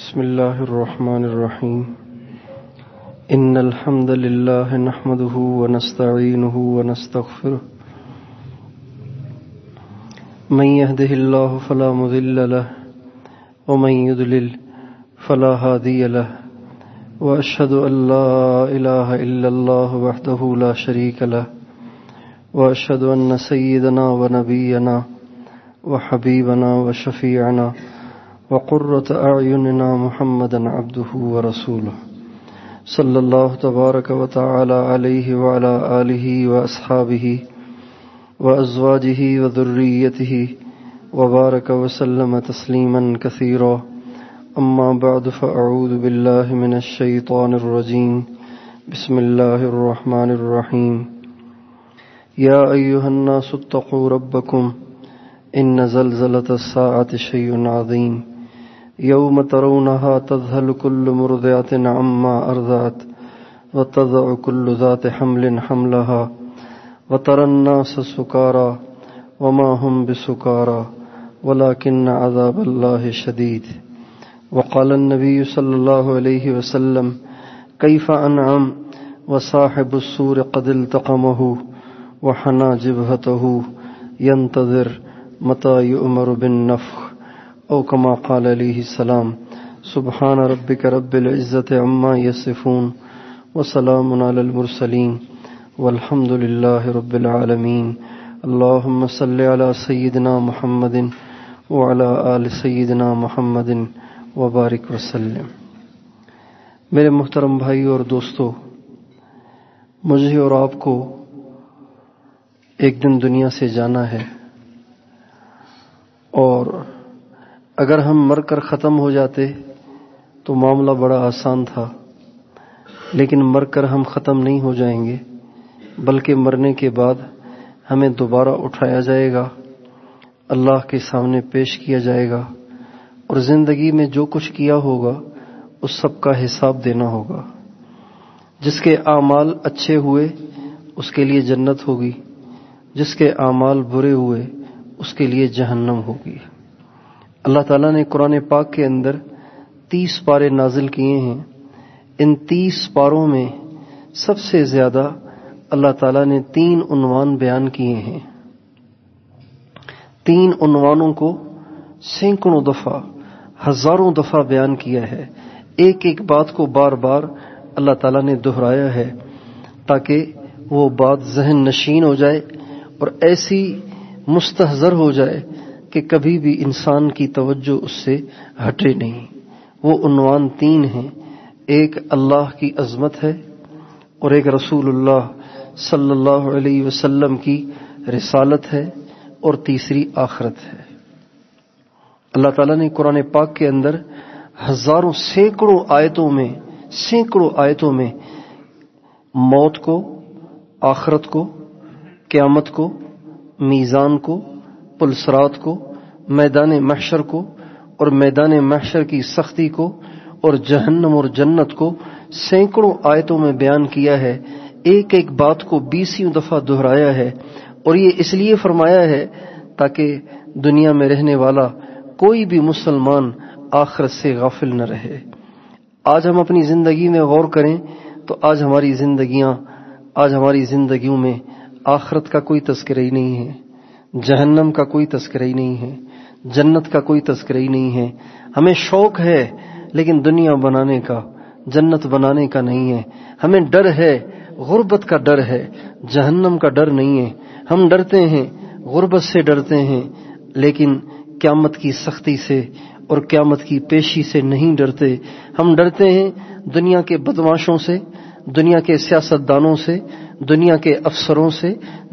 بسم الله الرحمن الرحيم إن الحمد لله نحمده ونستعينه ونستغفره من يهده الله فلا مضل له ومن يضلل فلا هادي له وأشهد أن لا إله إلا الله وحده لا شريك له وأشهد أن سيدنا ونبينا وحبيبنا وشفيعنا وقرة أعيننا محمدا عبده ورسوله صلى الله تبارك وتعالى عليه وعلى آله وأصحابه وأزواجه وذريته وبارك وسلم تسليما كثيرا أما بعد فأعوذ بالله من الشيطان الرجيم بسم الله الرحمن الرحيم يا أيها الناس اتقوا ربكم إن زلزلة الساعة شيء عظيم يوم ترونها تذهل كل مرضعة عما أرضعت وتضع كل ذات حمل حملها وترى الناس سكارى وما هم بسكارى ولكن عذاب الله شديد وقال النبي صلى الله عليه وسلم كيف أنعم وصاحب السور قد التقمه وحنى جبهته ينتظر متى يؤمر بالنفخ أو كما قال عليه السلام سبحان ربك رب العزة عما يصفون وسلام على المرسلين والحمد لله رب العالمين اللهم صل على سيدنا محمد وعلى آل سيدنا محمد وبارک وسلم۔ میرے محترم بھائی اور دوستو، مجھے اور آپ کو ایک دن دنیا سے جانا ہے، اور اگر ہم مر کر ختم ہو جاتے تو معاملہ بڑا آسان تھا، لیکن مر کر ہم ختم نہیں ہو جائیں گے، بلکہ مرنے کے بعد ہمیں دوبارہ اٹھایا جائے گا، اللہ کے سامنے پیش کیا جائے گا، اور زندگی میں جو کچھ کیا ہوگا اس سب کا حساب دینا ہوگا۔ جس کے اعمال اچھے ہوئے اس کے لیے جنت ہوگی، جس کے اعمال برے ہوئے اس کے لیے جہنم ہوگی۔ اللہ تعالیٰ نے قرآن پاک کے اندر 30 پارے نازل کیے ہیں۔ ان 30 پاروں میں سب سے زیادہ اللہ تعالیٰ نے 3 عنوان بیان کیے ہیں۔ 3 عنوانوں کو سینکڑوں دفعہ، ہزاروں دفعہ بیان کیا ہے۔ ایک ایک بات کو بار بار اللہ تعالیٰ نے دہرایا ہے تاکہ وہ بات ذہن نشین ہو جائے اور ایسی مستحضر ہو جائے کہ کبھی بھی انسان کی توجہ اس سے ہٹے نہیں۔ وہ عنوان 3 ہیں، ایک اللہ کی عظمت ہے، اور ایک رسول اللہ صلی اللہ علیہ وسلم کی رسالت ہے، اور تیسری آخرت ہے۔ اللہ تعالیٰ نے قرآن پاک کے اندر سینکڑوں آیتوں میں موت کو، آخرت کو، قیامت کو، میزان کو، پلسرات کو، میدان محشر کو، اور میدان محشر کی سختی کو، اور جہنم اور جنت کو سینکڑوں آیتوں میں بیان کیا ہے۔ ایک ایک بات کو 20 دفعہ دہرایا ہے، اور یہ اس لیے فرمایا ہے تاکہ دنیا میں رہنے والا کوئی بھی مسلمان آخرت سے غافل نہ رہے۔ آج ہم اپنی زندگی میں غور کریں تو آج ہماری زندگیوں میں آخرت کا کوئی تذکرہ ہی نہیں ہے، جہنم کا کوئی تذکرہ ہی نہیں ہے، جنت کا کوئی تذکرہ ہی نہیں ہے۔ ہمیں شوق ہے لیکن دنیا بنانے کا، جنت بنانے کا نہیں ہے۔ ہمیں ڈر ہے، غربت کا ڈر ہے، جہنم کا ڈر نہیں ہے۔ ہم ڈرتے ہیں، غربت سے ڈرتے ہیں، لیکن قیامت کی سختی سے اور قیامت کی پیشی سے نہیں ڈرتے۔ ہم ڈرتے ہیں دنیا کے بدمعاشوں سے، دنیا کے سیاستدانوں سے، دنیا کے افسروں سے،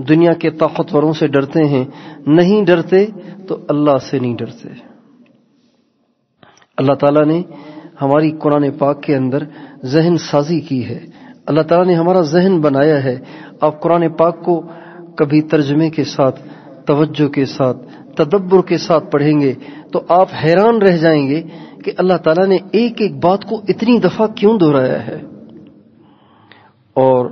دنیا کے طاقتوروں سے ڈرتے ہیں۔ نہیں ڈرتے تو اللہ سے نہیں ڈرتے۔ اللہ تعالیٰ نے ہماری قرآن پاک کے اندر ذہن سازی کی ہے، اللہ تعالیٰ نے ہمارا ذہن بنایا ہے۔ آپ قرآن پاک کو کبھی ترجمے کے ساتھ، توجہ کے ساتھ، تدبر کے ساتھ پڑھیں گے تو آپ حیران رہ جائیں گے کہ اللہ تعالیٰ نے ایک ایک بات کو اتنی دفعہ کیوں دہرایا ہے۔ اور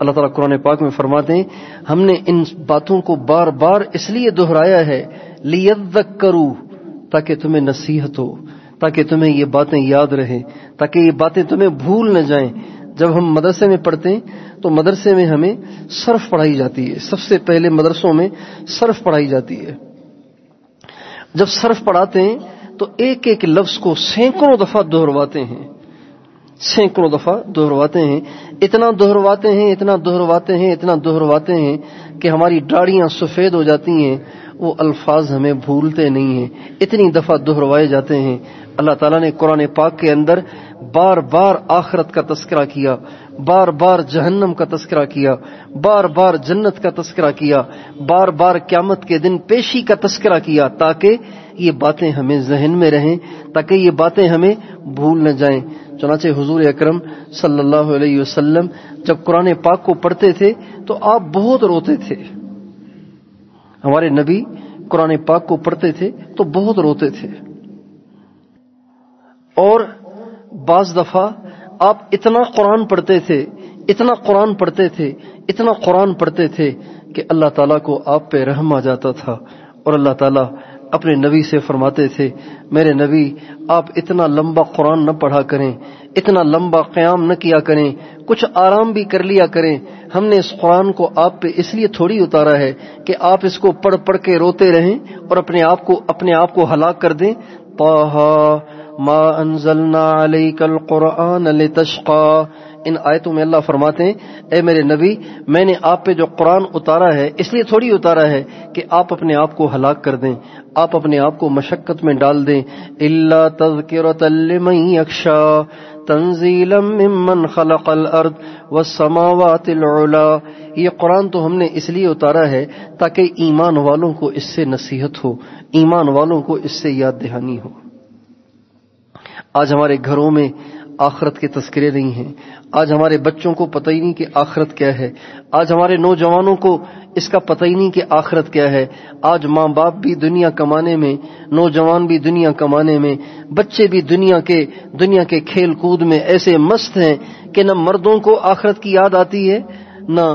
اللہ تعالیٰ قرآن پاک میں فرماتے ہیں ہم نے ان باتوں کو بار بار اس لیے دہرایا ہے لیذکروا، تاکہ تمہیں نصیحت ہو، تاکہ تمہیں یہ باتیں یاد رہیں، تاکہ یہ باتیں تمہیں بھول نہ جائیں۔ جب ہم مدرسے میں پڑھتے ہیں تو مدرسے میں ہمیں صرف پڑھائی جاتی ہے، سب سے پہلے مدرسوں میں صرف پڑھائی جاتی ہے۔ جب صرف پڑھاتے ہیں تو ایک ایک لفظ کو سینکڑوں دفعہ دہرواتے ہیں، سینکڑوں دفعہ دہرواتے ہیں، اتنا دہرواتے ہیں، اتنا دہرواتے ہیں، اتنا دہرواتے ہیں کہ ہماری داڑیاں سفید ہو جاتی ہیں، وہ الفاظ ہمیں بھولتے نہیں ہیں، اتنی دفعہ دہروائے جاتے ہیں۔ اللہ تعالیٰ نے قرآن پاک کے اندر بار بار آخرت کا تذکرہ کیا، بار بار جہنم کا تذکرہ کیا، بار بار جنت کا تذکرہ کیا، بار بار قیامت کے دن پیشی کا تذکرہ کیا، تاکہ یہ باتیں ہمیں ذہن میں رہیں، تاکہ یہ باتیں ہمیں بھول نہ جائیں۔ چنانچہ حضور اکرم صلی اللہ علیہ وسلم جب قرآن پاک کو پڑھتے تھے تو آپ بہت روتے تھے۔ ہمارے نبی قرآن پاک کو پڑھتے تھے تو بہت روتے تھے، اور بعض دفعہ آپ اتنا قرآن پڑھتے تھے، اتنا قرآن پڑھتے تھے، اتنا قرآن پڑھتے تھے کہ اللہ تعالیٰ کو آپ پہ رحم آ جاتا تھا، اور اللہ تعالیٰ اپنے نبی سے فرماتے تھے، میرے نبی آپ اتنا لمبا قرآن نہ پڑھا کریں، اتنا لمبا قیام نہ کیا کریں، کچھ آرام بھی کر لیا کریں۔ ہم نے اس قرآن کو آپ پہ اس لیے تھوڑی اتارا ہے کہ آپ اس کو پڑھ پڑھ کے روتے رہیں اور اپنے آپ کو ہلاک کر دیں۔ طٰہ ما انزلنا علیک القرآن لتشقی، ان آیتوں میں اللہ فرماتے ہیں، اے میرے نبی میں نے آپ پہ جو قرآن اتارا ہے اس لیے تھوڑی اتارا ہے کہ آپ اپنے آپ کو ہلاک کر دیں، آپ اپنے آپ کو مشقت میں ڈال دیں۔ الا تذکرۃ لمن یخشی تنزیلا ممن خلق الارض والسماوات العلی، یہ قرآن تو ہم نے اس لیے اتارا ہے تاکہ ایمان والوں کو اس سے نصیحت ہو، ایمان والوں کو اس سے یاد دہانی ہو۔ آج ہمارے گھروں میں آخرت کے تذکرے نہیں ہیں، آج ہمارے بچوں کو پتہ ہی نہیں کہ آخرت کیا ہے، آج ہمارے نوجوانوں کو اس کا پتہ ہی نہیں کہ آخرت کیا ہے۔ آج ماں باپ بھی دنیا کمانے میں، نوجوان بھی دنیا کمانے میں، بچے بھی دنیا کے کھیل کود میں ایسے مست ہیں کہ نہ مردوں کو آخرت کی یاد آتی ہے، نہ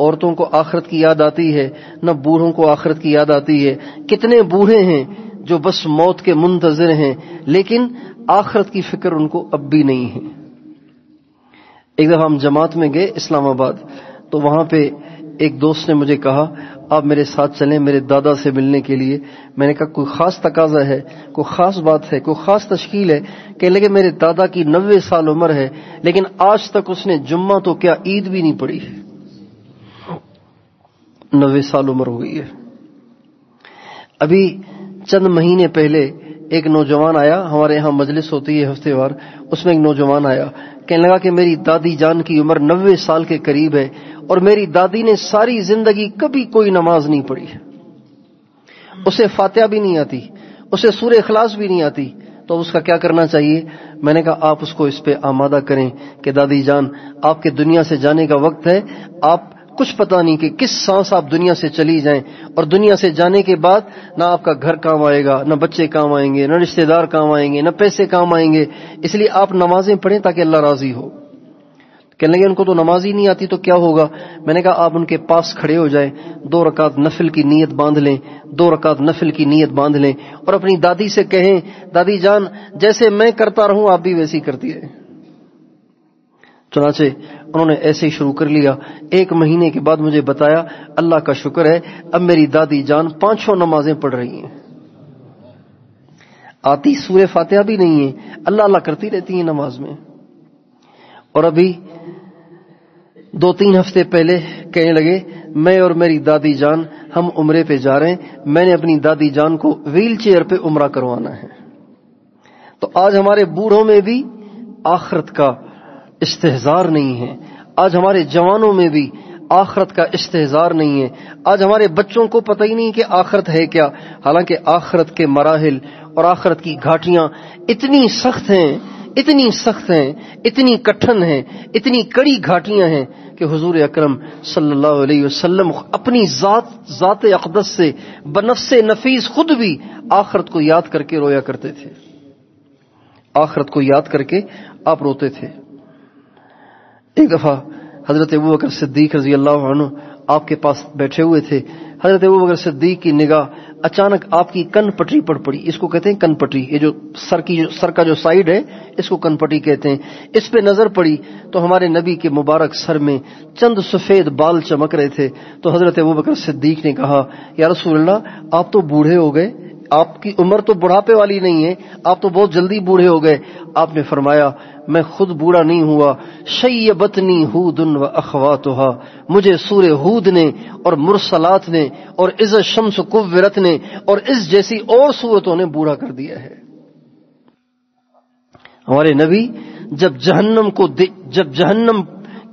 عورتوں کو آخرت کی یاد آتی ہے، نہ بوڑھوں کو آخرت کی یاد آتی ہے۔ کتنے بوڑھے ہیں جو بس موت کے منتظر ہیں، لیکن آخرت کی فکر ان کو اب بھی نہیں ہے۔ ایک دفعہ ہم جماعت میں گئے اسلام آباد، تو وہاں پہ ایک دوست نے مجھے کہا آپ میرے ساتھ چلیں میرے دادا سے ملنے کے لیے۔ میں نے کہا کوئی خاص تقاضا ہے، کوئی خاص بات ہے، کوئی خاص تشکیل ہے؟ کہنے لگے میرے دادا کی 90 سال عمر ہے، لیکن آج تک اس نے جمعہ تو کیا عید بھی نہیں پڑھی ہے۔ 90 سال عمر ہو گئی ہے۔ ابھی چند مہینے پہلے ایک نوجوان آیا، ہمارے یہاں مجلس ہوتی ہے ہفتے وار، اس میں ایک نوجوان آیا، کہنے لگا کہ میری دادی جان کی عمر 90 سال کے قریب ہے، اور میری دادی نے ساری زندگی کبھی کوئی نماز نہیں پڑھی، اسے فاتحہ بھی نہیں آتی، اسے سورہ اخلاص بھی نہیں آتی، تو اس کا کیا کرنا چاہیے؟ میں نے کہا آپ اس کو اس پہ آمادہ کریں کہ دادی جان آپ کے دنیا سے جانے کا وقت ہے، آپ کچھ پتہ نہیں کہ کس سانس آپ دنیا سے چلی جائیں، اور دنیا سے جانے کے بعد نہ آپ کا گھر کام آئے گا، نہ بچے کام آئیں گے، نہ رشتہ دار کام آئیں گے، نہ پیسے کام آئیں گے، اس لیے آپ نمازیں پڑھیں تاکہ اللہ راضی ہو۔ کہنے لگے ان کو تو نماز ہی نہیں آتی تو کیا ہوگا؟ میں نے کہا آپ ان کے پاس کھڑے ہو جائیں، 2 رکعت نفل کی نیت باندھ لیں، 2 رکعت نفل کی نیت باندھ لیں، اور اپنی دادی سے کہیں دادی جان جیسے میں کرتا رہوں آپ بھی ویسے ہی کرتی رہیں۔ چنانچہ انہوں نے ایسے ہی شروع کر لیا۔ 1 مہینے کے بعد مجھے بتایا اللہ کا شکر ہے اب میری دادی جان 5 نمازیں پڑھ رہی ہیں، آتی سورہ فاتحہ بھی نہیں ہے، اللہ اللہ کرتی رہتی ہیں نماز میں۔ اور ابھی 2-3 ہفتے پہلے کہنے لگے میں اور میری دادی جان ہم عمرے پہ جا رہے ہیں، میں نے اپنی دادی جان کو ویل چیئر پہ عمرہ کروانا ہے۔ تو آج ہمارے بوڑھوں میں بھی آخرت کا استحضار نہیں ہے، آج ہمارے جوانوں میں بھی آخرت کا استحضار نہیں ہے، آج ہمارے بچوں کو پتہ ہی نہیں کہ آخرت ہے کیا، حالانکہ آخرت کے مراحل اور آخرت کی گھاٹیاں اتنی سخت ہیں، اتنی سخت ہیں، اتنی کٹھن ہیں، اتنی کڑی گھاٹیاں ہیں کہ حضور اکرم صلی اللہ علیہ وسلم اپنی ذات اقدس سے بنفس نفیس خود بھی آخرت کو یاد کر کے رویا کرتے تھے، آخرت کو یاد کر کے آپ روتے تھے۔ ایک دفعہ حضرت ابوبکر صدیق رضی اللہ عنہ آپ کے پاس بیٹھے ہوئے تھے، حضرت ابوبکر صدیق کی نگاہ اچانک آپ کی کن پٹری پر پڑی. اس کو کہتے ہیں کن پٹری, یہ جو سر کا جو سائیڈ ہے اس کو کن پٹری کہتے ہیں. اس پہ نظر پڑی تو ہمارے نبی کے مبارک سر میں چند سفید بال چمک رہے تھے. تو حضرت ابوبکر صدیق نے کہا یا رسول اللہ آپ تو بوڑھے ہو گئے, آپ کی عمر تو بڑھاپے والی نہیں ہے, آپ تو بہت جلدی بوڑھے ہو گئے. آپ نے فرمایا میں خود بوڑھا نہیں ہوا, شیبتنی ہود و اخواتھا, مجھے سورہ ہود نے اور مرسلات نے اور اذا الشمس کورت نے اور اس جیسی اور سورتوں نے بوڑھا کر دیا ہے. ہمارے نبی جب جہنم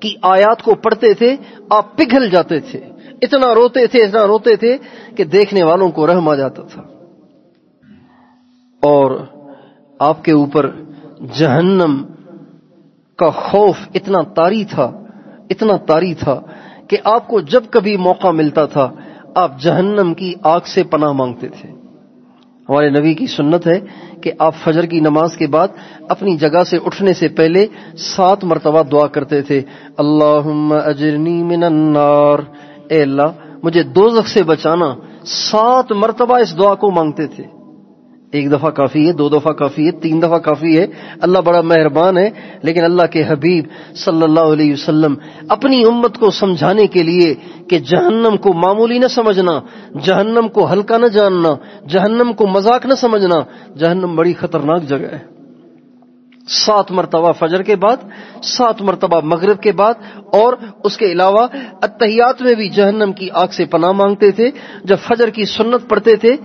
کی آیات کو پڑھتے تھے آپ پگھل جاتے تھے, اتنا روتے تھے کہ دیکھنے والوں کو رحم آ جاتا تھا. اور آپ کے اوپر جہنم کا خوف اتنا طاری تھا کہ آپ کو جب کبھی موقع ملتا تھا آپ جہنم کی آگ سے پناہ مانگتے تھے. ہمارے نبی کی سنت ہے کہ آپ فجر کی نماز کے بعد اپنی جگہ سے اٹھنے سے پہلے 7 مرتبہ دعا کرتے تھے, اللہم اجرنی من النار, اے اللہ مجھے دوزخ سے بچانا. 7 مرتبہ اس دعا کو مانگتے تھے. 1 دفعہ کافی ہے, 2 دفعہ کافی ہے, 3 دفعہ کافی ہے. اللہ بڑا مہربان ہے, لیکن اللہ کے حبیب صلی اللہ علیہ وسلم اپنی امت کو سمجھانے کے لیے کہ جہنم کو معمولی نہ سمجھنا, جہنم کو ہلکا نہ جاننا, جہنم کو مذاق نہ سمجھنا, جہنم بڑی خطرناک جگہ ہے. 7 مرتبہ فجر کے بعد, 7 مرتبہ مغرب کے بعد, اور اس کے علاوہ اتحیات میں بھی جہنم کی آگ سے پناہ مانگتے تھے. جب فجر کی سنت پڑھتے تھے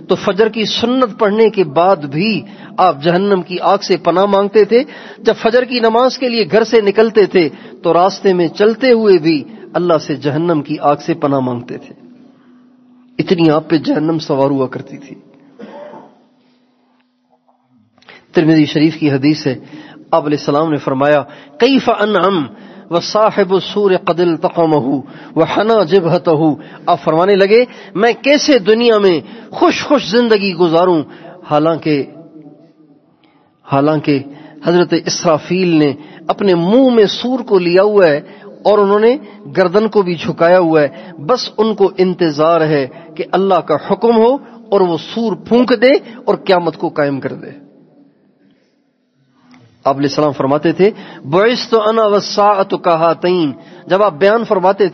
تو فجر کی سنت پڑھنے کے بعد بھی آپ جہنم کی آگ سے پناہ مانگتے تھے. جب فجر کی نماز کے لیے گھر سے نکلتے تھے تو راستے میں چلتے ہوئے بھی اللہ سے جہنم کی آگ سے پناہ مانگتے تھے. اتنی آپ پہ جہنم سوار ہوا کرتی تھی. ترمذی شریف کی حدیث ہے, آپ علیہ السلام نے فرمایا کیف انعم وصاحب السور قد التقمه وحنا جبهته. آپ فرمانے لگے میں کیسے دنیا میں خوش زندگی گزاروں, حالانکہ حضرت اسرافیل نے اپنے منہ میں سور کو لیا ہوا ہے اور انہوں نے گردن کو بھی جھکایا ہوا ہے, بس ان کو انتظار ہے کہ اللہ کا حکم ہو اور وہ سور پھونک دے اور قیامت کو قائم کر دے. آپ علیہ السلام فرماتے تھے بعثت انا والساعۃ کہاتین. جب آپ بیان فرماتے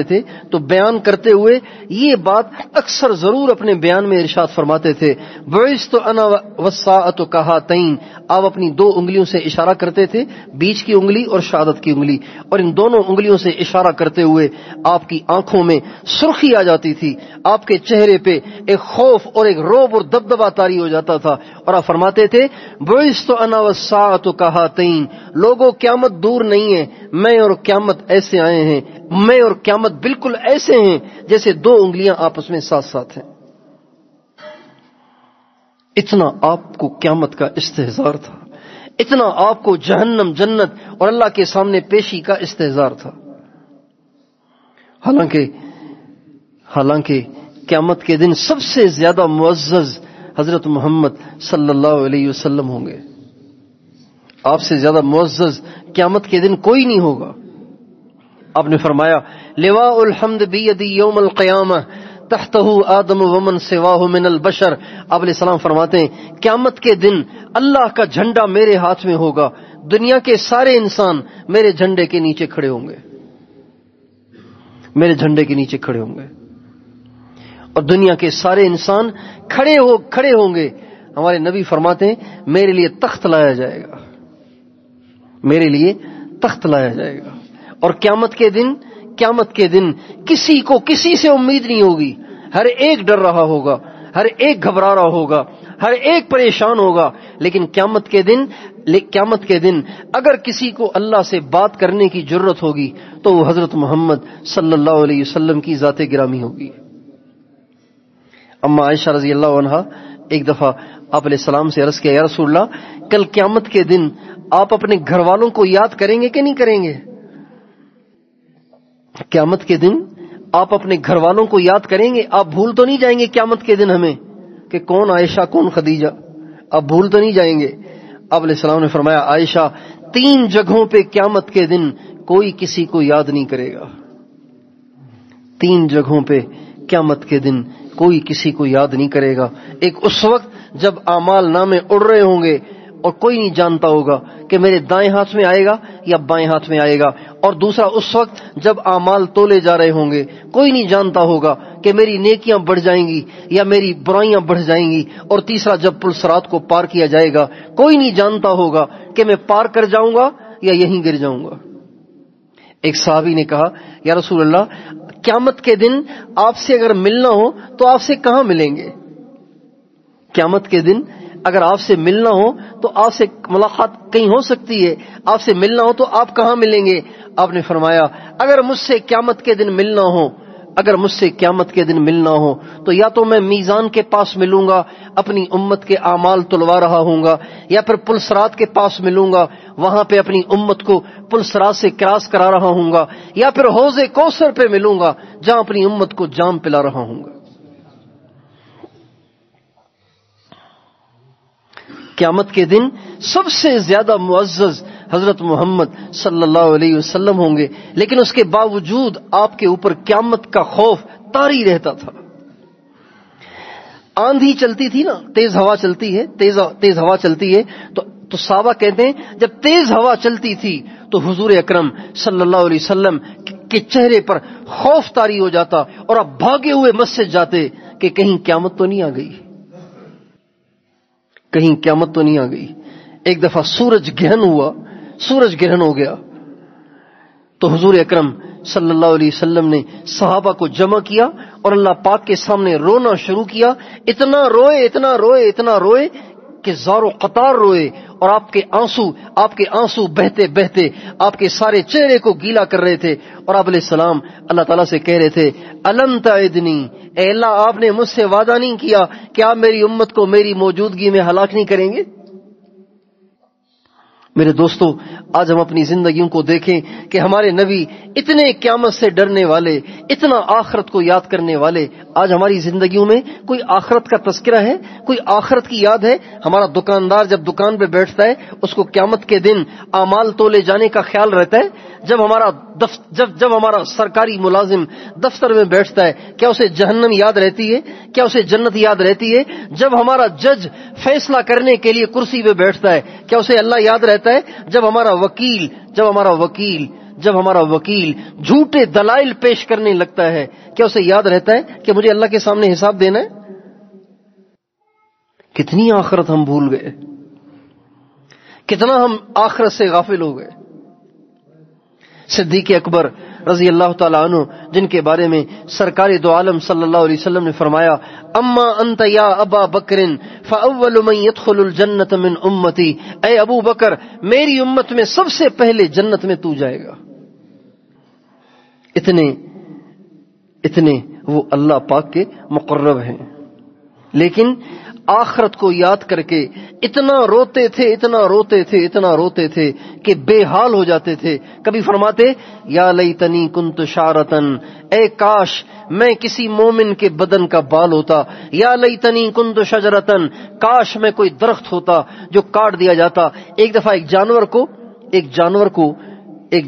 تھے تو بیان کرتے ہوئے یہ بات اکثر ضرور اپنے بیان میں ارشاد فرماتے تھے, بعثت انا والساعۃ کہاتین. آپ اپنی 2 انگلیوں سے اشارہ کرتے تھے, بیچ کی انگلی اور شہادت کی انگلی, اور ان دونوں انگلیوں سے اشارہ کرتے ہوئے آپ کی آنکھوں میں سرخی آ جاتی تھی, آپ کے چہرے پہ ایک خوف اور ایک رعب اور دبدبہ طاری ہو جاتا تھا, اور آپ فرماتے تھے بعثت انا والساعۃ کہاتین. لوگوں قیامت دور نہیں ہے, میں اور قیامت ایسے آئے ہیں, میں اور قیامت بالکل ایسے ہیں جیسے 2 انگلیاں آپس میں ساتھ ہیں. اتنا آپ کو قیامت کا استحضار تھا, اتنا آپ کو جہنم جنت اور اللہ کے سامنے پیشی کا استحضار تھا. حالانکہ قیامت کے دن سب سے زیادہ معزز حضرت محمد صلی اللہ علیہ وسلم ہوں گے. آپ سے زیادہ معزز قیامت کے دن کوئی نہیں ہوگا. آپ نے فرمایا لواء الحمد بیدی یوم القیامہ تحتہ آدم ومن سواہ من البشر. آپ علیہ السلام فرماتے ہیں قیامت کے دن اللہ کا جھنڈا میرے ہاتھ میں ہوگا, دنیا کے سارے انسان میرے جھنڈے کے نیچے کھڑے ہوں گے, میرے جھنڈے کے نیچے کھڑے ہوں گے, اور دنیا کے سارے انسان کھڑے ہوں گے. ہمارے نبی فرماتے ہیں میرے لیے تخت لایا جائے گا, میرے لیے تخت لایا جائے گا. اور قیامت کے دن کسی کو کسی سے امید نہیں ہوگی, ہر ایک ڈر رہا ہوگا, ہر ایک گھبرا رہا ہوگا, ہر ایک پریشان ہوگا. لیکن قیامت کے دن اگر کسی کو اللہ سے بات کرنے کی جرت ہوگی تو وہ حضرت محمد صلی اللہ علیہ وسلم کی ذات گرامی ہوگی. اما عائشہ رضی اللہ عنہا ایک دفعہ آپ علیہ السلام سے عرض کیا یا رسول اللہ کل قیامت کے دن آپ اپنے گھر والوں کو یاد کریں گے کہ نہیں کریں گے؟ قیامت کے دن آپ اپنے گھر والوں کو یاد کریں گے, آپ بھول تو نہیں جائیں گے قیامت کے دن ہمیں کہ کون عائشہ کون خدیجہ, آپ بھول تو نہیں جائیں گے؟ آپ علیہ السلام نے فرمایا عائشہ 3 جگہوں پہ قیامت کے دن کوئی کسی کو یاد نہیں کرے گا. 3 جگہوں پہ قیامت کے دن کوئی کسی کو یاد نہیں کرے گا. ایک اس وقت جب اعمال نامے اڑ رہے ہوں گے اور کوئی نہیں جانتا ہوگا کہ میرے دائیں ہاتھ میں آئے گا یا بائیں ہاتھ میں آئے گا. اور دوسرا اس وقت جب اعمال تولے جا رہے ہوں گے کوئی نہیں جانتا ہوگا کہ میری نیکیاں بڑھ جائیں گی یا میری برائیاں بڑھ جائیں گی. اور تیسرا جب پل صراط کو پار کیا جائے گا کوئی نہیں جانتا ہوگا کہ میں پار کر جاؤں گا یا یہیں گر جاؤں گا. ایک صحابی نے کہا یا رسول اللہ قیامت کے دن آپ سے اگر ملنا ہو تو آپ سے کہاں ملیں گے؟ قیامت کے دن اگر آپ سے ملنا ہو تو آپ سے ملاقات کہیں ہو سکتی ہے، آپ سے ملنا ہو تو آپ کہاں ملیں گے؟ آپ نے فرمایا اگر مجھ سے قیامت کے دن ملنا ہو، اگر مجھ سے قیامت کے دن ملنا ہو تو یا تو میں میزان کے پاس ملوں گا اپنی امت کے اعمال تلوا رہا ہوں گا، یا پھر پل صراط کے پاس ملوں گا وہاں پہ اپنی امت کو پل صراط سے کراس کرا رہا ہوں گا، یا پھر حوض کوثر پہ ملوں گا جہاں اپنی امت کو جام پلا رہا ہوں گا. قیامت کے دن سب سے زیادہ معزز حضرت محمد صلی اللہ علیہ وسلم ہوں گے، لیکن اس کے باوجود آپ کے اوپر قیامت کا خوف طاری رہتا تھا. آندھی چلتی تھی نا، تیز ہوا چلتی ہے، تیز ہوا چلتی ہے تو صحابہ کہتے ہیں جب تیز ہوا چلتی تھی تو حضور اکرم صلی اللہ علیہ وسلم کے چہرے پر خوف طاری ہو جاتا اور آپ بھاگے ہوئے مسجد جاتے کہ کہیں قیامت تو نہیں آ گئی، کہیں قیامت تو نہیں آ گئی. ایک دفعہ سورج گرہن ہو گیا تو حضور اکرم صلی اللہ علیہ وسلم نے صحابہ کو جمع کیا اور اللہ پاک کے سامنے رونا شروع کیا. اتنا روئے کہ زار و قطار روئے اور آپ کے آنسو بہتے بہتے آپ کے سارے چہرے کو گیلا کر رہے تھے. اور آپ علیہ السلام اللہ تعالیٰ سے کہہ رہے تھے الم تعدنی، اے اللہ آپ نے مجھ سے وعدہ نہیں کیا کہ آپ میری امت کو میری موجودگی میں ہلاک نہیں کریں گے؟ میرے دوستو، آج ہم اپنی زندگیوں کو دیکھیں کہ ہمارے نبی اتنے قیامت سے ڈرنے والے، اتنا آخرت کو یاد کرنے والے، آج ہماری زندگیوں میں کوئی آخرت کا تذکرہ ہے، کوئی آخرت کی یاد ہے؟ ہمارا دکاندار جب دکان پہ بیٹھتا ہے اس کو قیامت کے دن اعمال تولے جانے کا خیال رہتا ہے؟ جب ہمارا سرکاری ملازم دفتر میں بیٹھتا ہے کیا اسے جہنم یاد رہتی ہے؟ کیا اسے جنت یاد رہتی ہے؟ جب ہمارا جج فیصلہ کرنے کے لیے کرسی پہ بیٹھتا ہے کیا اسے اللہ یاد رہتا ہے؟ جب ہمارا وکیل جھوٹے دلائل پیش کرنے لگتا ہے کیا اسے یاد رہتا ہے کہ مجھے اللہ کے سامنے حساب دینا ہے؟ کتنی آخرت ہم بھول گئے، کتنا ہم آخرت سے غافل ہو گئے. صدیق اکبر رضی اللہ تعالیٰ عنہ جن کے بارے میں سرکار دو عالم صلی اللہ علیہ وسلم نے فرمایا اما انت یا ابا بکر فاول من يدخل الجنت من امتی، اے ابو بکر میری امت میں سب سے پہلے جنت میں تو جائے گا. اتنے وہ اللہ پاک کے مقرب ہیں، لیکن آخرت کو یاد کر کے اتنا روتے تھے کہ بے حال ہو جاتے تھے. کبھی فرماتے یا لیتنی کنت شعرتن، اے کاش میں کسی مومن کے بدن کا بال ہوتا. یا لیتنی کنت شجرتن، کاش میں کوئی درخت ہوتا جو کاٹ دیا جاتا. ایک دفعہ ایک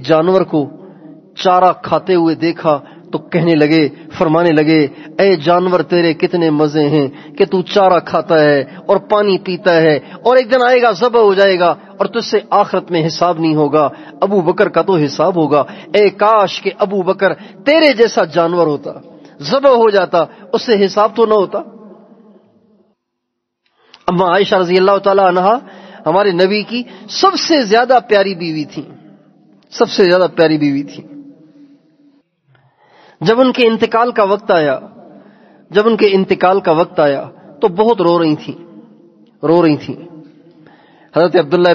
جانور کو چارہ کھاتے ہوئے دیکھا تو فرمانے لگے اے جانور تیرے کتنے مزے ہیں کہ تو چارہ کھاتا ہے اور پانی پیتا ہے، اور ایک دن آئے گا ذبح ہو جائے گا اور تجھ سے آخرت میں حساب نہیں ہوگا. ابو بکر کا تو حساب ہوگا. اے کاش کہ ابو بکر تیرے جیسا جانور ہوتا، ذبح ہو جاتا، اس سے حساب تو نہ ہوتا. اما عائشہ رضی اللہ تعالی عنہا ہمارے نبی کی سب سے زیادہ پیاری بیوی تھی. جب ان کے انتقال کا وقت آیا تو بہت رو رہی تھیں. حضرت عبداللہ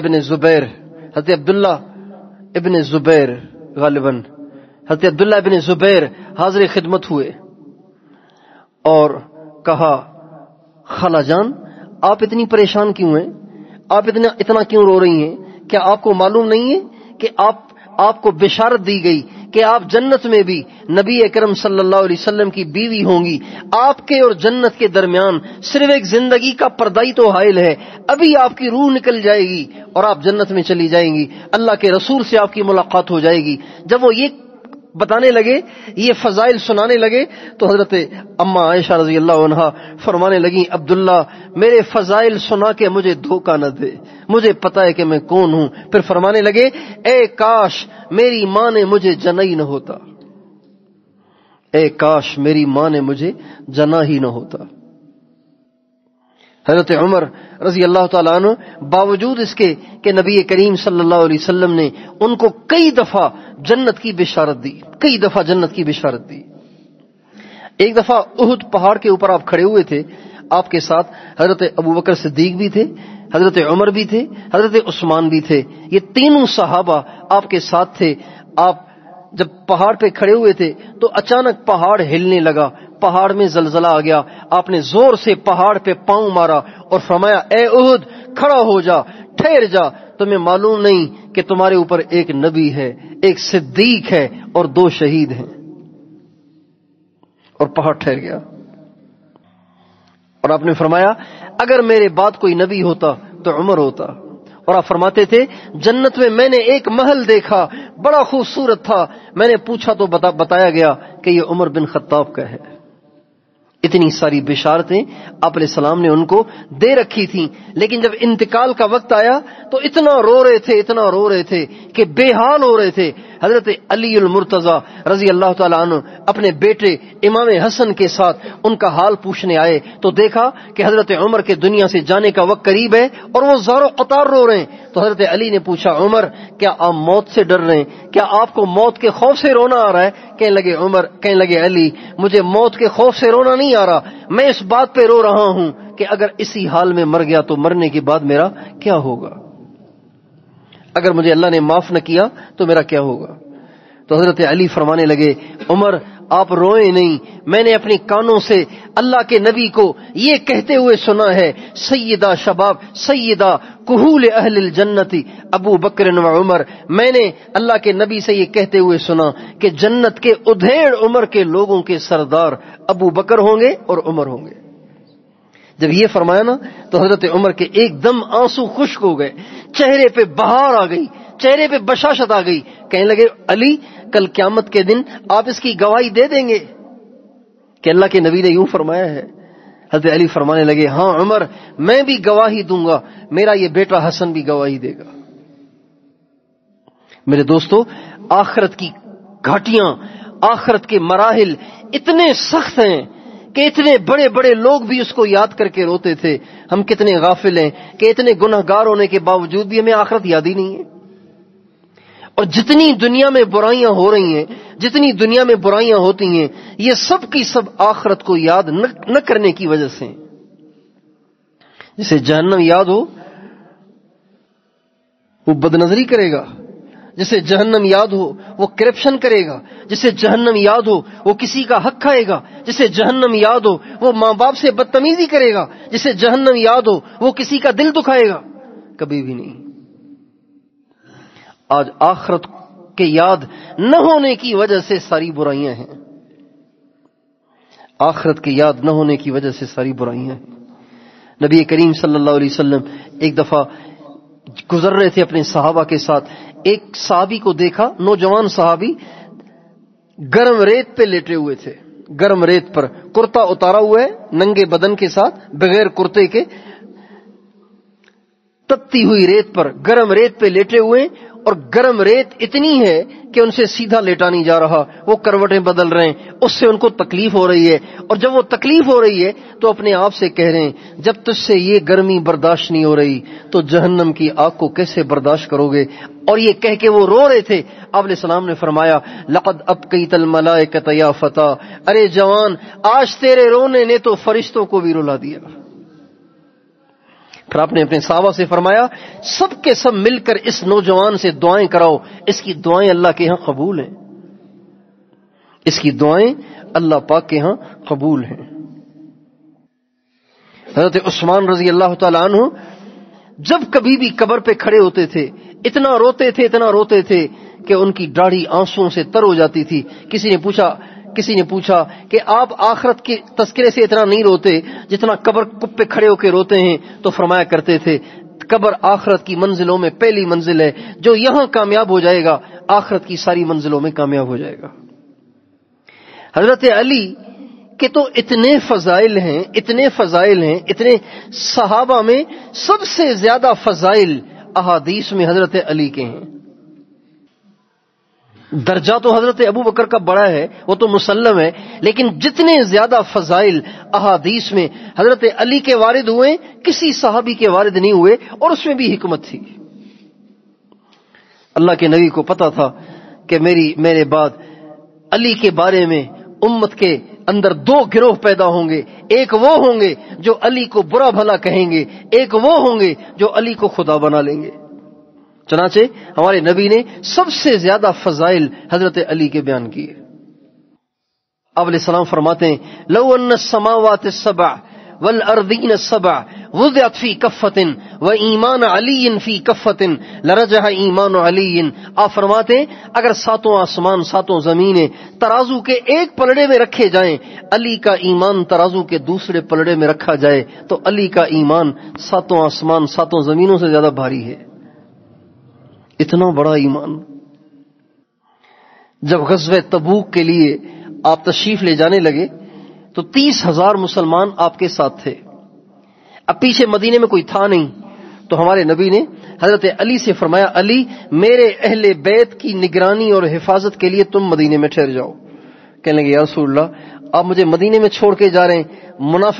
ابن زبیر حاضر خدمت ہوئے اور کہا خالہ جان آپ اتنی پریشان کیوں ہیں؟ آپ اتنا کیوں رو رہی ہیں؟ کیا آپ کو معلوم نہیں ہے کہ آپ کو بشارت دی گئی کہ آپ جنت میں بھی نبی اکرم صلی اللہ علیہ وسلم کی بیوی ہوں گی. آپ کے اور جنت کے درمیان صرف ایک زندگی کا پردہ ہی تو حائل ہے. ابھی آپ کی روح نکل جائے گی اور آپ جنت میں چلی جائیں گی، اللہ کے رسول سے آپ کی ملاقات ہو جائے گی۔ جب وہ یہ بتانے لگے، یہ فضائل سنانے لگے، تو حضرت اما عائشہ رضی اللہ عنہا فرمانے لگیں عبداللہ میرے فضائل سنا کے مجھے دھوکہ نہ دے، مجھے پتا ہے کہ میں کون ہوں۔ پھر فرمانے لگے اے کاش میری ماں نے مجھے جنا ہی نہ ہوتا، اے کاش میری ماں نے مجھے جنا ہی نہ ہوتا۔ حضرت عمر رضی اللہ تعالیٰ عنہ باوجود اس کے کہ نبی کریم صلی اللہ علیہ وسلم نے ان کو کئی دفعہ جنت کی بشارت دی، کئی دفعہ جنت کی بشارت دی۔ ایک دفعہ احد پہاڑ کے اوپر آپ کھڑے ہوئے تھے، آپ کے ساتھ حضرت ابو بکر صدیق بھی تھے، حضرت عمر بھی تھے، حضرت عثمان بھی تھے، یہ تینوں صحابہ آپ کے ساتھ تھے۔ آپ جب پہاڑ پہ کھڑے ہوئے تھے تو اچانک پہاڑ ہلنے لگا، پہاڑ میں زلزلہ آ گیا، آپ نے زور سے پہاڑ پہ پاؤں مارا اور فرمایا اے احد کھڑا ہو جا، ٹھہر جا، تمہیں معلوم نہیں کہ تمہارے اوپر ایک نبی ہے، ایک صدیق ہے اور 2 شہید ہیں۔ اور پہاڑ ٹھہر گیا، اور آپ نے فرمایا اگر میرے بعد کوئی نبی ہوتا تو عمر ہوتا۔ اور آپ فرماتے تھے جنت میں میں نے ایک محل دیکھا، بڑا خوبصورت تھا، میں نے پوچھا تو بتایا گیا کہ یہ عمر بن خطاب کا ہے۔ اتنی ساری بشارتیں آپ علیہ السلام نے ان کو دے رکھی تھیں، لیکن جب انتقال کا وقت آیا تو اتنا رو رہے تھے کہ بے حال ہو رہے تھے۔ حضرت علی المرتضی رضی اللہ تعالیٰ عنہ اپنے بیٹے امام حسن کے ساتھ ان کا حال پوچھنے آئے تو دیکھا کہ حضرت عمر کے دنیا سے جانے کا وقت قریب ہے اور وہ زار و قطار رو رہے ہیں۔ تو حضرت علی نے پوچھا عمر کیا آپ موت سے ڈر رہے ہیں؟ کیا آپ کو موت کے خوف سے رونا آ رہا ہے؟ کہنے لگے علی مجھے موت کے خوف سے رونا نہیں آ رہا، میں اس بات پہ رو رہا ہوں کہ اگر اسی حال میں مر گیا تو مرنے کے بعد میرا کیا ہوگا، اگر مجھے اللہ نے معاف نہ کیا تو میرا کیا ہوگا۔ تو حضرت علی فرمانے لگے عمر آپ روئیں نہیں، میں نے اپنی کانوں سے اللہ کے نبی کو یہ کہتے ہوئے سنا ہے سیدہ شباب سیدہ کہول اہل الجنت ابو بکر و عمر، میں نے اللہ کے نبی سے یہ کہتے ہوئے سنا کہ جنت کے ادھیڑ عمر کے لوگوں کے سردار ابو بکر ہوں گے اور عمر ہوں گے۔ جب یہ فرمایا نا تو حضرت عمر کے ایک دم آنسو خشک ہو گئے، چہرے پہ بہار آ گئی، چہرے پہ بشاشت آ گئی۔ کہنے لگے علی کل قیامت کے دن آپ اس کی گواہی دے دیں گے کہ اللہ کے نبی نے یوں فرمایا ہے؟ حضرت علی فرمانے لگے ہاں عمر میں بھی گواہی دوں گا، میرا یہ بیٹا حسن بھی گواہی دے گا۔ میرے دوستو آخرت کی گھاٹیاں، آخرت کے مراحل اتنے سخت ہیں کہ اتنے بڑے بڑے لوگ بھی اس کو یاد کر کے روتے تھے۔ ہم کتنے غافل ہیں کہ اتنے گنہگار ہونے کے باوجود بھی ہمیں آخرت یاد ہی نہیں ہے۔ اور جتنی دنیا میں برائیاں ہو رہی ہیں، جتنی دنیا میں برائیاں ہوتی ہیں، یہ سب کی سب آخرت کو یاد نہ کرنے کی وجہ سے۔ جسے جہنم یاد ہو وہ بدنظری کرے گا، جسے جہنم یاد ہو وہ کرپشن کرے گا، جسے جہنم یاد ہو وہ کسی کا حق کھائے گا، جسے جہنم یاد ہو وہ ماں باپ سے بدتمیزی کرے گا، جسے جہنم یاد ہو وہ کسی کا دل دکھائے گا، کبھی بھی نہیں۔ آج آخرت کے یاد نہ ہونے کی وجہ سے ساری برائیاں ہیں، آخرت کے یاد نہ ہونے کی وجہ سے ساری برائیاں ہیں۔ نبی کریم صلی اللہ علیہ وسلم ایک دفعہ گزر رہے تھے اپنے صحابہ کے ساتھ، ایک صحابی کو دیکھا، نوجوان صحابی گرم ریت پہ لیٹے ہوئے تھے، گرم ریت پر کرتا اتارا ہوا ہے، ننگے بدن کے ساتھ بغیر کرتے کے، تپتی ہوئی ریت پر گرم ریت پہ لیٹے ہوئے، اور گرم ریت اتنی ہے کہ ان سے سیدھا لیٹا نہیں جا رہا، وہ کروٹیں بدل رہے ہیں، اس سے ان کو تکلیف ہو رہی ہے، اور جب وہ تکلیف ہو رہی ہے تو اپنے آپ سے کہہ رہے ہیں جب تجھ سے یہ گرمی برداشت نہیں ہو رہی تو جہنم کی آگ کو کیسے برداشت کرو گے؟ اور یہ کہہ کے وہ رو رہے تھے۔ آپ علیہ السلام نے فرمایا لقد ابقیت الملائکۃ یا فتیٰ، ارے جوان آج تیرے رونے نے تو فرشتوں کو بھی رلا دیا۔ پھر آپ نے اپنے صحابہ سے فرمایا سب کے سب مل کر اس نوجوان سے دعائیں کراؤ، اس کی دعائیں اللہ کے ہاں قبول ہیں، اس کی دعائیں اللہ پاک کے ہاں قبول ہیں۔ حضرت عثمان رضی اللہ تعالیٰ عنہ جب کبھی بھی قبر پہ کھڑے ہوتے تھے اتنا روتے تھے کہ ان کی داڑھی آنسوؤں سے تر ہو جاتی تھی۔ کسی نے پوچھا کہ آپ آخرت کے تذکرے سے اتنا نہیں روتے جتنا قبر پہ کھڑے ہو کے روتے ہیں؟ تو فرمایا کرتے تھے قبر آخرت کی منزلوں میں پہلی منزل ہے. جو یہاں کامیاب ہو جائے گا آخرت کی ساری منزلوں میں کامیاب ہو جائے گا. حضرت علی کے تو اتنے فضائل ہیں، اتنے صحابہ میں سب سے زیادہ فضائل احادیث میں حضرت علی کے ہیں. درجہ تو حضرت ابو بکر کا بڑا ہے، وہ تو مسلم ہے، لیکن جتنے زیادہ فضائل احادیث میں حضرت علی کے وارد ہوئے کسی صحابی کے وارد نہیں ہوئے، اور اس میں بھی حکمت تھی. اللہ کے نبی کو پتا تھا کہ میرے بعد علی کے بارے میں امت کے اندر دو گروہ پیدا ہوں گے. ایک وہ ہوں گے جو علی کو برا بھلا کہیں گے، ایک وہ ہوں گے جو علی کو خدا بنا لیں گے. چنانچہ ہمارے نبی نے سب سے زیادہ فضائل حضرت علی کے بیان کیے. آپ علیہ السلام فرماتے ہیں لو ان السماوات السبع والارضین السبع وضعت فی کفۃ وایمان علی فی کفۃ لرجح ایمان علی. آپ فرماتے ہیں اگر ساتوں آسمان ساتوں زمینیں ترازو کے ایک پلڑے میں رکھے جائیں، علی کا ایمان ترازو کے دوسرے پلڑے میں رکھا جائے تو علی کا ایمان ساتوں آسمان ساتوں زمینوں سے زیادہ بھاری ہے. اتنا بڑا ایمان. جب غزوہ تبوک کے لیے آپ تشریف لے جانے لگے تو 30,000 مسلمان آپ کے ساتھ تھے. اب پیچھے مدینے میں کوئی تھا نہیں، تو ہمارے نبی نے حضرت علی سے فرمایا علی میرے اہل بیت کی نگرانی اور حفاظت کے لیے تم مدینے میں ٹھہر جاؤ. کہنے لگے یا رسول اللہ آپ مجھے مدینے میں چھوڑ کے جا رہے ہیں،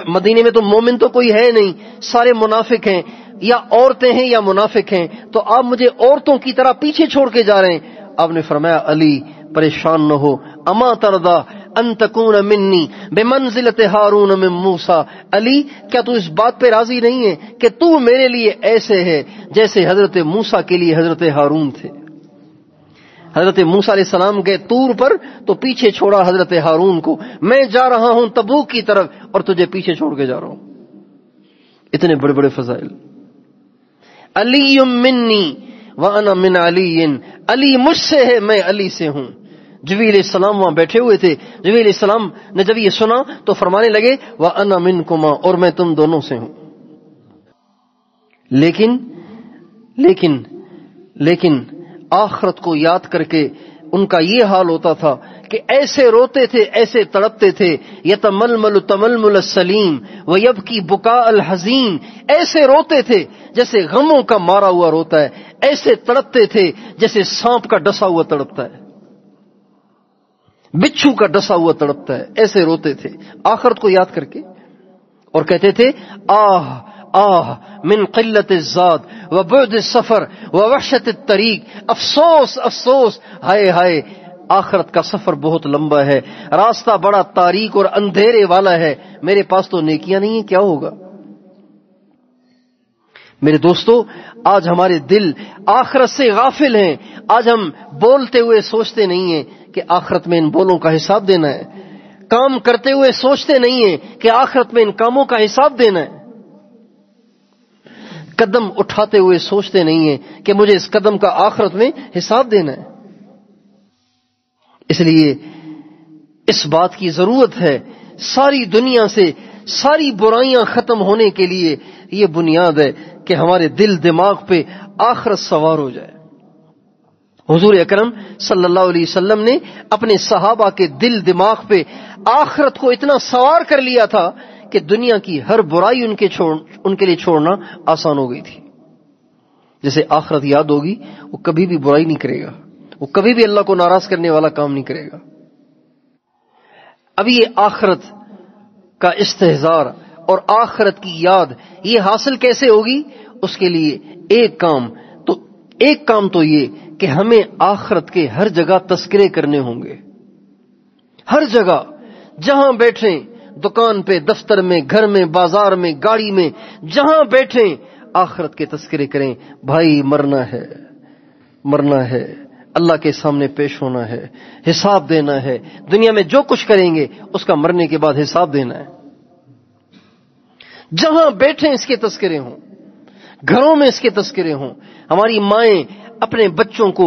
مدینے میں تو مومن تو کوئی ہے نہیں، سارے منافق ہیں، یا عورتیں ہیں یا منافق ہیں، تو آپ مجھے عورتوں کی طرح پیچھے چھوڑ کے جا رہے ہیں. آپ نے فرمایا علی پریشان نہ ہو، اما ترضا ان تکون منی بمنزلت ہارون من موسیٰ. علی کیا تو اس بات پہ راضی نہیں ہے کہ تو میرے لیے ایسے ہے جیسے حضرت موسیٰ کے لیے حضرت ہارون تھے. حضرت موسیٰ علیہ السلام گئے طور پر تو پیچھے چھوڑا حضرت ہارون کو. میں جا رہا ہوں تبوک کی طرف اور تجھے پیچھے چھوڑ کے جا رہا ہوں. اتنے بڑے بڑے فضائل. علی منی وانا من علی، علی مجھ سے ہے میں علی سے ہوں. جبریل علیہ السلام وہاں بیٹھے ہوئے تھے. جبریل علیہ السلام نے جب یہ سنا تو فرمانے لگے وانا منکما، اور میں تم دونوں سے ہوں. لیکن آخرت کو یاد کر کے ان کا یہ حال ہوتا تھا کہ ایسے روتے تھے، ایسے تڑپتے تھے. یتململ تململ السلیم ویبکی بکاء الحزین، ایسے روتے تھے جیسے غموں کا مارا ہوا روتا ہے، ایسے تڑپتے تھے جیسے سانپ کا ڈسا ہوا تڑپتا ہے، بچھو کا ڈسا ہوا تڑپتا ہے، ایسے روتے تھے آخرت کو یاد کر کے. اور کہتے تھے آہ آہ من قلت الزاد وبعد السفر ووحشت الطریق، افسوس افسوس، ہائے ہائے آخرت کا سفر بہت لمبا ہے، راستہ بڑا تاریک اور اندھیرے والا ہے، میرے پاس تو نیکیاں نہیں ہیں، کیا ہوگا. میرے دوستو آج ہمارے دل آخرت سے غافل ہیں. آج ہم بولتے ہوئے سوچتے نہیں ہیں کہ آخرت میں ان بولوں کا حساب دینا ہے، کام کرتے ہوئے سوچتے نہیں ہیں کہ آخرت میں ان کاموں کا حساب دینا ہے، قدم اٹھاتے ہوئے سوچتے نہیں ہیں کہ مجھے اس قدم کا آخرت میں حساب دینا ہے. اس لیے اس بات کی ضرورت ہے، ساری دنیا سے ساری برائیاں ختم ہونے کے لیے یہ بنیاد ہے کہ ہمارے دل دماغ پہ آخرت سوار ہو جائے. حضور اکرم صلی اللہ علیہ وسلم نے اپنے صحابہ کے دل دماغ پہ آخرت کو اتنا سوار کر لیا تھا کہ دنیا کی ہر برائی ان کے لیے چھوڑنا آسان ہو گئی تھی. جیسے آخرت یاد ہوگی وہ کبھی بھی برائی نہیں کرے گا، وہ کبھی بھی اللہ کو ناراض کرنے والا کام نہیں کرے گا. اب یہ آخرت کا استحضار اور آخرت کی یاد یہ حاصل کیسے ہوگی؟ اس کے لیے ایک کام تو یہ کہ ہمیں آخرت کے ہر جگہ تذکرے کرنے ہوں گے. ہر جگہ جہاں بیٹھیں، دکان پہ، دفتر میں، گھر میں، بازار میں، گاڑی میں، جہاں بیٹھیں آخرت کے تذکرے کریں. بھائی مرنا ہے، اللہ کے سامنے پیش ہونا ہے، حساب دینا ہے. دنیا میں جو کچھ کریں گے اس کا مرنے کے بعد حساب دینا ہے. جہاں بیٹھیں اس کے تذکرے ہوں، گھروں میں اس کے تذکرے ہوں. ہماری مائیں اپنے بچوں کو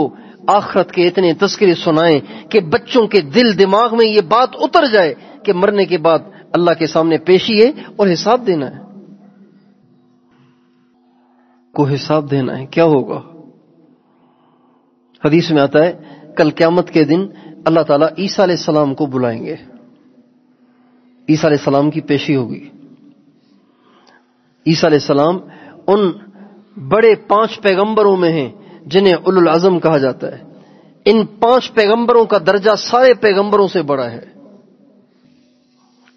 آخرت کے اتنے تذکرے سنائیں کہ بچوں کے دل دماغ میں یہ بات اتر جائے کہ مرنے کے بعد اللہ کے سامنے پیشی ہے اور حساب دینا ہے. کو حساب دینا ہے، کیا ہوگا؟ حدیث میں آتا ہے کل قیامت کے دن اللہ تعالیٰ عیسیٰ علیہ السلام کو بلائیں گے، عیسیٰ علیہ السلام کی پیشی ہوگی۔ عیسیٰ علیہ السلام ان بڑے 5 پیغمبروں میں ہیں جنہیں اولو العزم کہا جاتا ہے۔ ان 5 پیغمبروں کا درجہ سارے پیغمبروں سے بڑا ہے۔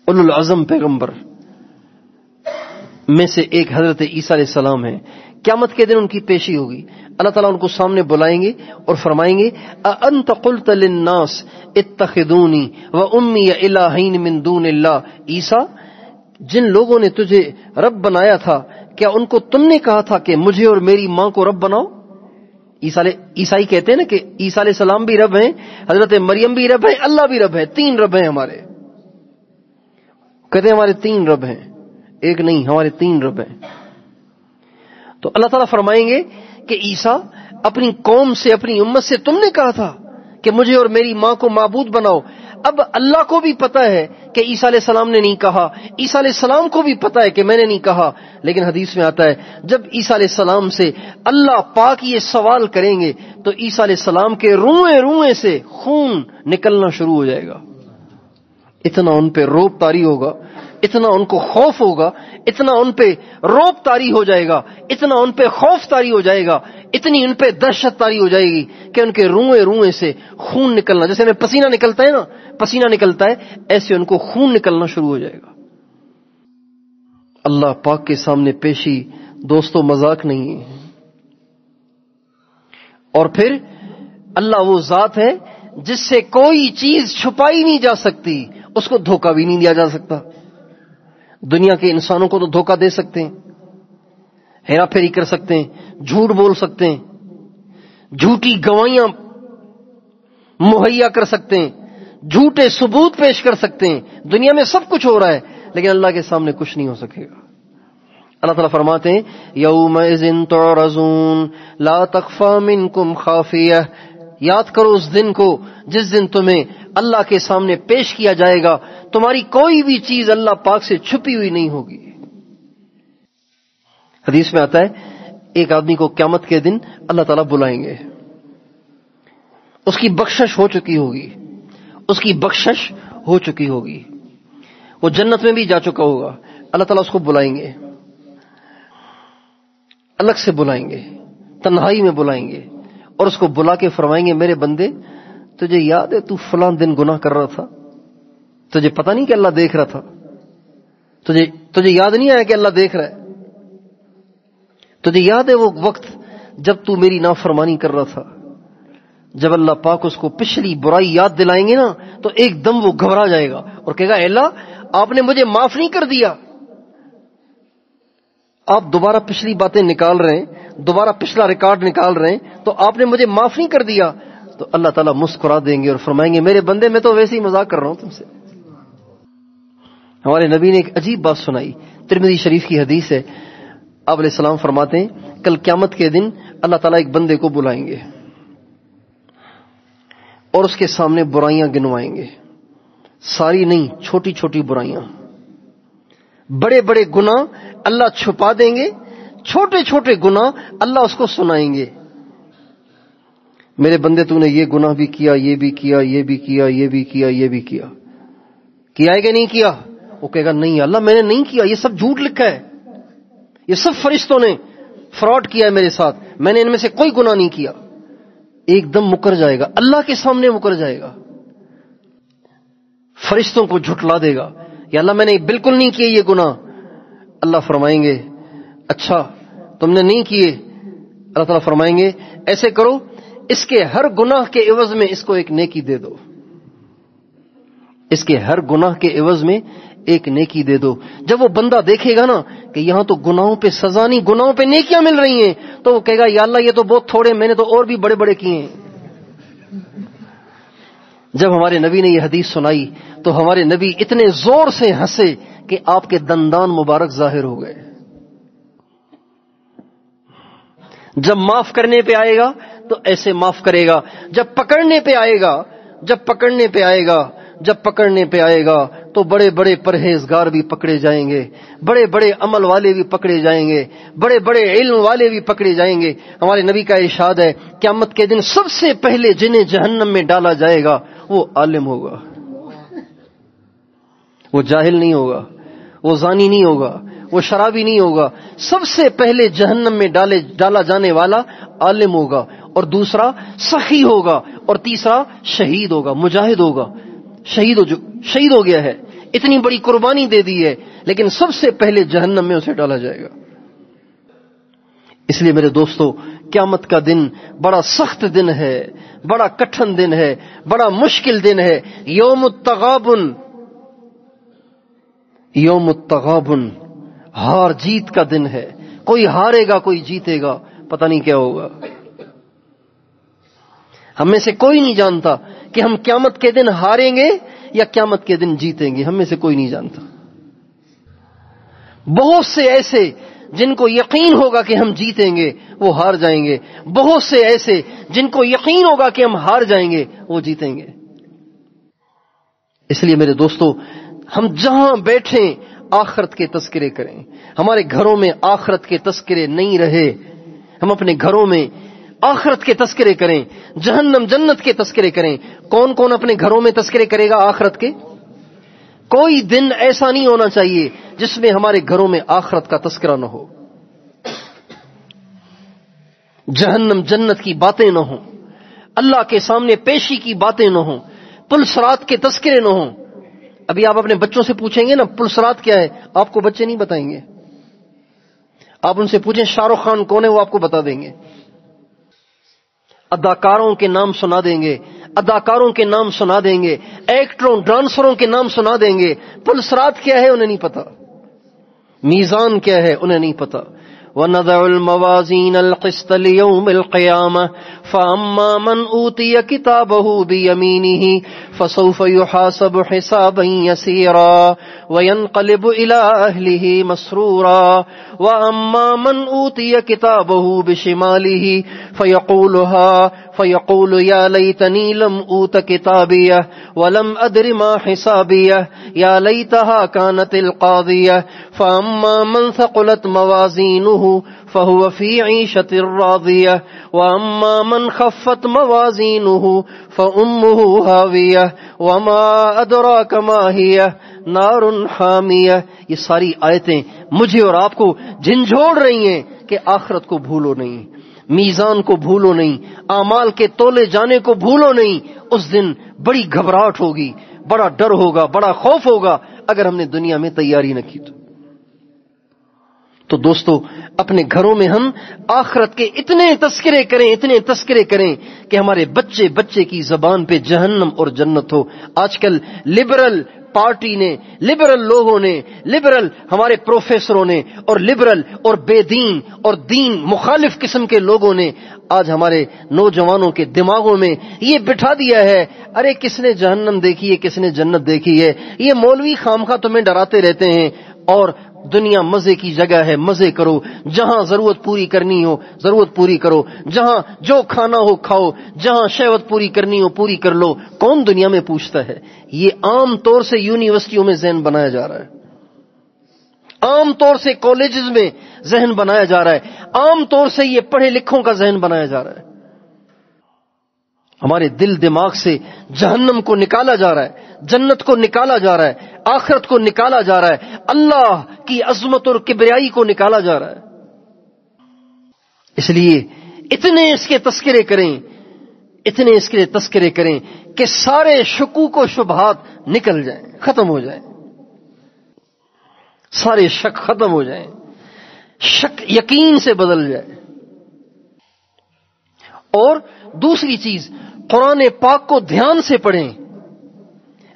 اولو العزم پیغمبر میں سے ایک حضرت عیسیٰ علیہ السلام ہیں۔ قیامت کے دن ان کی پیشی ہوگی، اللہ تعالیٰ ان کو سامنے بلائیں گے اور فرمائیں گے اَأَنْتَ قُلْتَ لِلنَّاسِ اتَّخِذُونِي وَأُمِّيَ إِلَٰهَيْنِ مِن دُونِ اللَّهِ، عیسیٰ جن لوگوں نے تجھے رب بنایا تھا کیا ان کو تم نے کہا تھا کہ مجھے اور میری ماں کو رب بناؤ؟ عیسائی کہتے ہیں نا کہ عیسیٰ علیہ السلام بھی رب ہیں، حضرت مریم بھی رب ہے، اللہ بھی رب ہے، 3 رب ہیں ہمارے۔ کہتے ہیں ہمارے 3 رب ہیں، ایک نہیں، ہمارے 3 رب ہیں۔ تو اللہ تعالیٰ فرمائیں گے کہ عیسیٰ اپنی قوم سے، اپنی امت سے تم نے کہا تھا کہ مجھے اور میری ماں کو معبود بناؤ۔ اب اللہ کو بھی پتا ہے کہ عیسیٰ علیہ السلام نے نہیں کہا، عیسیٰ علیہ السلام کو بھی پتا ہے کہ میں نے نہیں کہا، لیکن حدیث میں آتا ہے جب عیسیٰ علیہ السلام سے اللہ پاک یہ سوال کریں گے تو عیسیٰ علیہ السلام کے روئیں روئیں سے خون نکلنا شروع ہو جائے گا۔ اتنا ان پہ روب طاری ہوگا، اتنا ان کو خوف ہوگا، اتنا ان پہ روب طاری ہو جائے گا، اتنا ان پہ خوف طاری ہو جائے گا، اتنی ان پہ دہشت طاری ہو جائے گی کہ ان کے روئیں روئیں سے خون نکلنا، جیسے ہمیں پسینہ نکلتا ہے نا، پسینہ نکلتا ہے، ایسے ان کو خون نکلنا شروع ہو جائے گا۔ اللہ پاک کے سامنے پیشی دوستو مذاق نہیں ہے۔ اور پھر اللہ وہ ذات ہے جس سے کوئی چیز چھپائی نہیں جا سکتی، اس کو دھوکہ بھی نہیں دیا جا سکتا۔ دنیا کے انسانوں کو تو دھوکہ دے سکتے ہیں، ہیرا پھیری کر سکتے ہیں، جھوٹ بول سکتے ہیں، جھوٹی گواہیاں مہیا کر سکتے ہیں، جھوٹے ثبوت پیش کر سکتے ہیں، دنیا میں سب کچھ ہو رہا ہے، لیکن اللہ کے سامنے کچھ نہیں ہو سکے گا۔ اللہ تعالیٰ فرماتے ہیں یومئذ تعرضون لا تخفی منکم خافیہ، یاد کرو اس دن کو جس دن تمہیں اللہ کے سامنے پیش کیا جائے گا، تمہاری کوئی بھی چیز اللہ پاک سے چھپی ہوئی نہیں ہوگی۔ حدیث میں آتا ہے ایک آدمی کو قیامت کے دن اللہ تعالیٰ بلائیں گے، اس کی بخشش ہو چکی ہوگی، اس کی بخشش ہو چکی ہوگی، وہ جنت میں بھی جا چکا ہوگا، اللہ تعالیٰ اس کو بلائیں گے، الگ سے بلائیں گے، تنہائی میں بلائیں گے، اور اس کو بلا کے فرمائیں گے میرے بندے تجھے یاد ہے تو فلاں دن گناہ کر رہا تھا، تجھے پتہ نہیں کہ اللہ دیکھ رہا تھا، تجھے یاد نہیں آیا کہ اللہ دیکھ رہا ہے، تجھے یاد ہے وہ وقت جب تو میری نافرمانی کر رہا تھا۔ جب اللہ پاک اس کو پچھلی برائی یاد دلائیں گے نا تو ایک دم وہ گھبرا جائے گا اور کہے گا اے اللہ آپ نے مجھے معاف نہیں کر دیا۔ آپ دوبارہ پچھلی باتیں نکال رہے ہیں، دوبارہ پچھلا ریکارڈ نکال رہے ہیں، تو آپ نے مجھے معاف نہیں کر دیا۔ تو اللہ تعالیٰ مسکرا دیں گے اور فرمائیں گے میرے بندے میں تو ویسے ہی مذاق کر رہا ہوں تم سے۔ ہمارے نبی نے ایک عجیب بات سنائی، ترمذی شریف کی حدیث ہے، آپ علیہ السلام فرماتے ہیں کل قیامت کے دن اللہ تعالیٰ ایک بندے کو بلائیں گے اور اس کے سامنے برائیاں گنوائیں گے، ساری نہیں، چھوٹی چھوٹی برائیاں، بڑے بڑے گناہ اللہ چھپا دیں گے، چھوٹے چھوٹے گناہ اللہ اس کو سنائیں گے، میرے بندے تو نے یہ گناہ بھی کیا، یہ بھی کیا، یہ بھی کیا، یہ بھی کیا، یہ بھی کیا ہے کہ نہیں کیا؟ وہ کہے گا نہیں اللہ میں نے نہیں کیا، یہ سب جھوٹ لکھا ہے، یہ سب فرشتوں نے فراڈ کیا ہے میرے ساتھ، میں نے ان میں سے کوئی گناہ نہیں کیا۔ ایک دم مکر جائے گا، اللہ کے سامنے مکر جائے گا، فرشتوں کو جھٹلا دے گا، یا اللہ میں نے بالکل نہیں کیے یہ گناہ۔ اللہ فرمائیں گے اچھا تم نے نہیں کیے، اللہ تعالیٰ فرمائیں گے ایسے کرو اس کے ہر گناہ کے عوض میں اس کو ایک نیکی دے دو، اس کے ہر گناہ کے عوض میں ایک نیکی دے دو۔ جب وہ بندہ دیکھے گا نا کہ یہاں تو گناہوں پہ سزا نہیں، گناہوں پہ نیکیاں مل رہی ہیں، تو وہ کہے گا یا اللہ یہ تو بہت تھوڑے، میں نے تو اور بھی بڑے بڑے کیے ہیں۔ جب ہمارے نبی نے یہ حدیث سنائی تو ہمارے نبی اتنے زور سے ہنسے کہ آپ کے دندان مبارک ظاہر ہو گئے۔ جب معاف کرنے پہ آئے گا تو ایسے معاف کرے گا، جب پکڑنے پہ آئے گا جب پکڑنے پہ آئے گا تو بڑے بڑے پرہیزگار بھی پکڑے جائیں گے، بڑے بڑے عمل والے بھی پکڑے جائیں گے، بڑے بڑے علم والے بھی پکڑے جائیں گے۔ ہمارے نبی کا ارشاد ہے قیامت کے دن سب سے پہلے جنہیں جہنم میں ڈالا جائے گا وہ عالم ہوگا، وہ جاہل نہیں ہوگا، وہ زانی نہیں ہوگا، وہ شرابی نہیں ہوگا۔ سب سے پہلے جہنم میں ڈالا جانے والا عالم ہوگا، اور دوسرا سخی ہوگا، اور تیسرا شہید ہوگا، مجاہد ہوگا۔ شہید ہو گیا ہے، اتنی بڑی قربانی دے دی ہے، لیکن سب سے پہلے جہنم میں اسے ڈالا جائے گا۔ اس لیے میرے دوستو، قیامت کا دن بڑا سخت دن ہے، بڑا کٹھن دن ہے، بڑا مشکل دن ہے۔ یوم التغابن، یوم التغابن، ہار جیت کا دن ہے۔ کوئی ہارے گا، کوئی جیتے گا، پتہ نہیں کیا ہوگا۔ ہم میں سے کوئی نہیں جانتا کہ ہم قیامت کے دن ہاریں گے یا قیامت کے دن جیتیں گے، ہم میں سے کوئی نہیں جانتا۔ بہت سے ایسے جن کو یقین ہوگا کہ ہم جیتیں گے وہ ہار جائیں گے، بہت سے ایسے جن کو یقین ہوگا کہ ہم ہار جائیں گے وہ جیتیں گے۔ اس لیے میرے دوستو، ہم جہاں بیٹھیں آخرت کے تذکرے کریں۔ ہمارے گھروں میں آخرت کے تذکرے نہیں رہے، ہم اپنے گھروں میں آخرت کے تذکرے کریں، جہنم جنت کے تذکرے کریں۔ کون کون اپنے گھروں میں تذکرے کرے گا آخرت کے؟ کوئی دن ایسا نہیں ہونا چاہیے جس میں ہمارے گھروں میں آخرت کا تذکرہ نہ ہو، جہنم جنت کی باتیں نہ ہوں، اللہ کے سامنے پیشی کی باتیں نہ ہوں، پل صراط کے تذکرے نہ ہوں۔ ابھی آپ اپنے بچوں سے پوچھیں گے نا پل صراط کیا ہے، آپ کو بچے نہیں بتائیں گے۔ آپ ان سے پوچھیں شاہ رخ خان کون ہے، وہ آپ کو بتا دیں گے۔ اداکاروں کے نام سنا دیں گے، اداکاروں کے نام سنا دیں گے، ایکٹروں ڈانسروں کے نام سنا دیں گے۔ پل صراط کیا ہے انہیں نہیں پتا، میزان کیا ہے انہیں نہیں پتا۔ وَنَضَعُ الْمَوَازِينَ الْقِسْطَ لِيَوْمِ الْقِيَامَةِ فَأَمَّا مَنْ أُوتِيَ كِتَابَهُ بِيَمِينِهِ فَسَوْفَ يُحَاسَبُ حِسَابًا يَسِيرًا وَيَنْقَلِبُ إِلَى أَهْلِهِ مَسْرُورًا وَأَمَّا مَنْ أُوتِيَ كِتَابَهُ بِشِمَالِهِ فَيَقُولُ يَا لَيْتَنِي لَمْ أُوتَ كِتَابِيَهْ وَلَمْ أَدْرِ مَا حِسَابِيَهْ يَا لَيْتَهَا كَانَتِ الْقَاضِيَةَ فَأَمَّا مَنْ ثَقُلَتْ موازينه فهو في عيشة راضية وأما من خفت موازينه فأمه هاوية وما أدراك ما هي نار حامية۔ یہ ساری آیتیں مجھے اور آپ کو جھنجھوڑ رہی ہیں کہ آخرت کو بھولو نہیں، میزان کو بھولو نہیں، اعمال کے تولے جانے کو بھولو نہیں۔ اس دن بڑی گھبراہٹ ہوگی، بڑا ڈر ہوگا، بڑا خوف ہوگا اگر ہم نے دنیا میں تیاری نہ کی تو دوستو، اپنے گھروں میں ہم آخرت کے اتنے تذکرے کریں کہ ہمارے بچے کی زبان پہ جہنم اور جنت ہو۔ آج کل لبرل پارٹی نے، لبرل لوگوں نے، لبرل ہمارے پروفیسروں نے، اور لبرل اور بے دین اور دین مخالف قسم کے لوگوں نے آج ہمارے نوجوانوں کے دماغوں میں یہ بٹھا دیا ہے، ارے کس نے جہنم دیکھی ہے، کس نے جنت دیکھی ہے، یہ مولوی خامخواہ تمہیں ڈراتے رہتے ہیں، اور دنیا مزے کی جگہ ہے، مزے کرو، جہاں ضرورت پوری کرنی ہو ضرورت پوری کرو، جہاں جو کھانا ہو کھاؤ، جہاں شہوت پوری کرنی ہو پوری کر لو۔ کون دنیا میں پوچھتا ہے؟ یہ عام طور سے یونیورسٹیوں میں ذہن بنایا جا رہا ہے، عام طور سے کالجز میں ذہن بنایا جا رہا ہے، عام طور سے یہ پڑھے لکھوں کا ذہن بنایا جا رہا ہے۔ ہمارے دل دماغ سے جہنم کو نکالا جا رہا ہے، جنت کو نکالا جا رہا ہے، آخرت کو نکالا جا رہا ہے، اللہ کی عظمت اور کبریائی کو نکالا جا رہا ہے۔ اس لیے اتنے اس کے تذکرے کریں کہ سارے شکوک و شبہات نکل جائیں، ختم ہو جائیں، سارے شک ختم ہو جائیں، شک یقین سے بدل جائے۔ اور دوسری چیز، قرآن پاک کو دھیان سے پڑھیں۔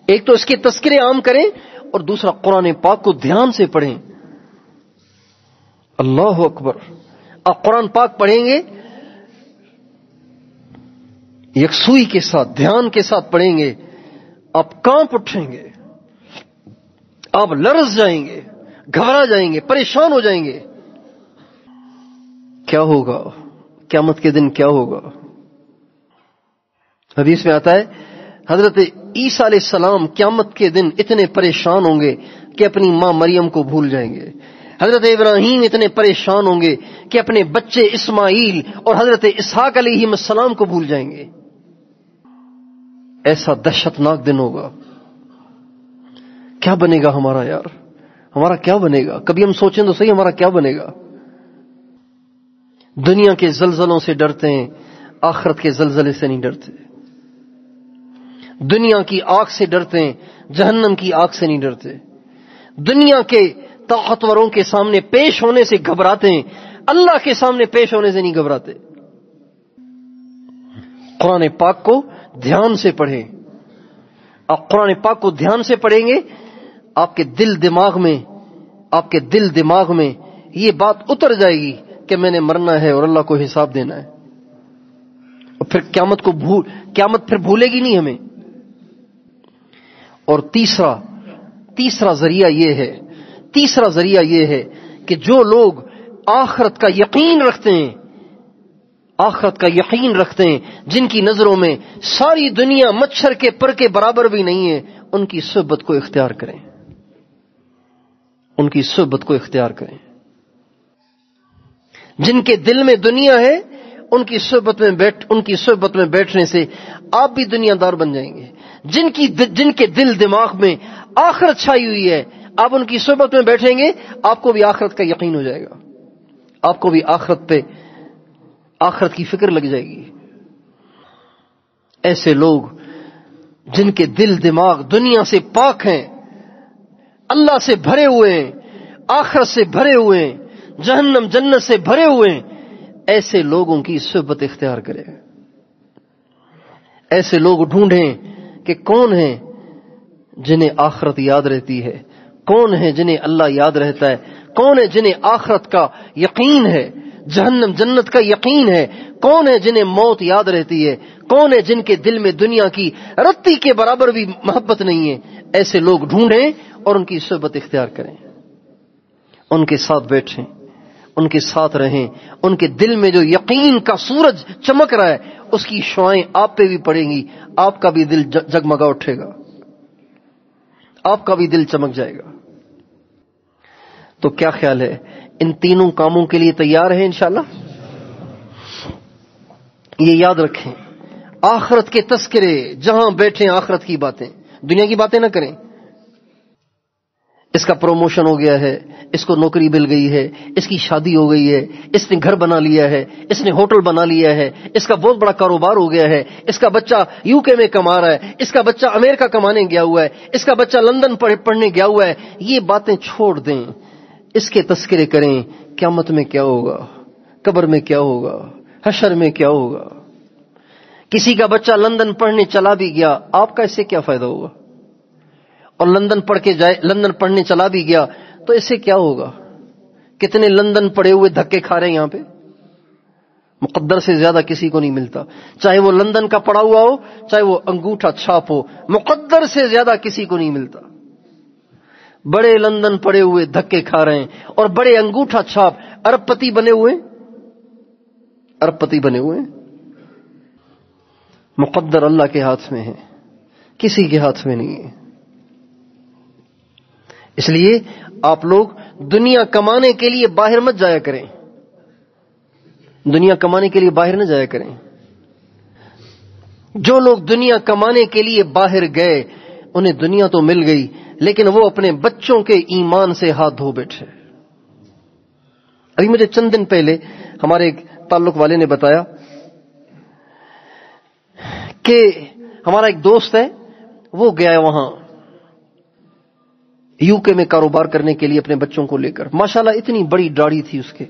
ایک تو اس کے تذکرے عام کریں، اور دوسرا قرآن پاک کو دھیان سے پڑھیں۔ اللہ اکبر! آپ قرآن پاک پڑھیں گے یکسوئی کے ساتھ، دھیان کے ساتھ پڑھیں گے، آپ کانپ اٹھیں گے، آپ لرز جائیں گے، گھبرا جائیں گے، پریشان ہو جائیں گے۔ کیا ہوگا قیامت کے دن؟ کیا ہوگا؟ حدیث میں آتا ہے، حضرت عیسیٰ علیہ السلام قیامت کے دن اتنے پریشان ہوں گے کہ اپنی ماں مریم کو بھول جائیں گے. حضرت ابراہیم اتنے پریشان ہوں گے کہ اپنے بچے اسماعیل اور حضرت اسحاق علیہ السلام کو بھول جائیں گے. ایسا دہشتناک دن ہوگا. کیا بنے گا ہمارا یار؟ ہمارا کیا بنے گا؟ کبھی ہم سوچیں تو صحیح ہمارا کیا بنے گا؟ دنیا کے زلزلوں سے ڈرتے ہیں، آخرت کے زلزلے سے نہیں ڈرتے. دنیا کی آگ سے ڈرتے ہیں، جہنم کی آگ سے نہیں ڈرتے. دنیا کے طاقتوروں کے سامنے پیش ہونے سے گھبراتے ہیں، اللہ کے سامنے پیش ہونے سے نہیں گھبراتے. قرآن پاک کو دھیان سے پڑھیں. آپ قرآن پاک کو دھیان سے پڑھیں گے، آپ کے دل دماغ میں یہ بات اتر جائے گی کہ میں نے مرنا ہے اور اللہ کو حساب دینا ہے. اور پھر قیامت پھر بھولے گی نہیں ہمیں. اور تیسرا ذریعہ یہ ہے کہ جو لوگ آخرت کا یقین رکھتے ہیں، جن کی نظروں میں ساری دنیا مچھر کے پر کے برابر بھی نہیں ہے، ان کی صحبت کو اختیار کریں. جن کے دل میں دنیا ہے، ان کی صحبت میں بیٹھنے سے آپ بھی دنیا دار بن جائیں گے. جن کے دل دماغ میں آخرت چھائی ہوئی ہے، آپ ان کی صحبت میں بیٹھیں گے، آپ کو بھی آخرت کا یقین ہو جائے گا، آپ کو بھی آخرت کی فکر لگ جائے گی. ایسے لوگ جن کے دل دماغ دنیا سے پاک ہیں، اللہ سے بھرے ہوئے ہیں، آخرت سے بھرے ہوئے ہیں، جہنم جنت سے بھرے ہوئے ہیں، ایسے لوگوں کی صحبت اختیار کریں. ایسے لوگ ڈھونڈیں کہ کون ہیں جنہیں آخرت یاد رہتی ہے، کون ہیں جنہیں اللہ یاد رہتا ہے، کون ہے جنہیں آخرت کا یقین ہے، جہنم جنت کا یقین ہے، کون ہے جنہیں موت یاد رہتی ہے، کون ہے جن کے دل میں دنیا کی رتی کے برابر بھی محبت نہیں ہے. ایسے لوگ ڈھونڈیں اور ان کی صحبت اختیار کریں، ان کے ساتھ بیٹھیں، ان کے ساتھ رہیں. ان کے دل میں جو یقین کا سورج چمک رہا ہے، اس کی شعائیں آپ پہ بھی پڑیں گی، آپ کا بھی دل جگمگا اٹھے گا، آپ کا بھی دل چمک جائے گا. تو کیا خیال ہے، ان تینوں کاموں کے لیے تیار ہیں انشاءاللہ؟ یہ یاد رکھیں، آخرت کے تذکرے جہاں بیٹھیں، آخرت کی باتیں، دنیا کی باتیں نہ کریں. اس کا پروموشن ہو گیا ہے، اس کو نوکری مل گئی ہے، اس کی شادی ہو گئی ہے، اس نے گھر بنا لیا ہے، اس نے ہوٹل بنا لیا ہے، اس کا بہت بڑا کاروبار ہو گیا ہے، اس کا بچہ UK میں کما رہا ہے، اس کا بچہ امریکہ کمانے گیا ہوا ہے، اس کا بچہ لندن پڑھنے گیا ہوا ہے. یہ باتیں چھوڑ دیں، اس کے تذکرے کریں. قیامت میں کیا ہوگا، قبر میں کیا ہوگا، حشر میں کیا ہوگا. کسی کا بچہ لندن پڑھنے چلا بھی گیا، آپ کا اس سے کیا فائدہ ہوگا؟ اور لندن پڑھنے چلا بھی گیا تو اس سے کیا ہوگا؟ کتنے لندن پڑے ہوئے دھکے کھا رہے ہیں یہاں پہ. مقدر سے زیادہ کسی کو نہیں ملتا، چاہے وہ لندن کا پڑا ہوا ہو، چاہے وہ انگوٹھا چھاپ ہو، مقدر سے زیادہ کسی کو نہیں ملتا. بڑے لندن پڑے ہوئے دھکے کھا رہے ہیں اور بڑے انگوٹھا چھاپ ارب پتی بنے ہوئے. مقدر اللہ کے ہاتھ میں ہے، کسی کے ہاتھ میں نہیں ہے. اس لیے آپ لوگ دنیا کمانے کے لیے باہر مت جایا کریں، دنیا کمانے کے لیے باہر نہ جایا کریں. جو لوگ دنیا کمانے کے لیے باہر گئے، انہیں دنیا تو مل گئی، لیکن وہ اپنے بچوں کے ایمان سے ہاتھ دھو بیٹھے. ابھی مجھے چند دن پہلے ہمارے ایک تعلق والے نے بتایا کہ ہمارا ایک دوست ہے، وہ گیا وہاں UK میں کاروبار کرنے کے لیے اپنے بچوں کو لے کر. ماشاءاللہ اتنی بڑی داڑھی تھی اس کے،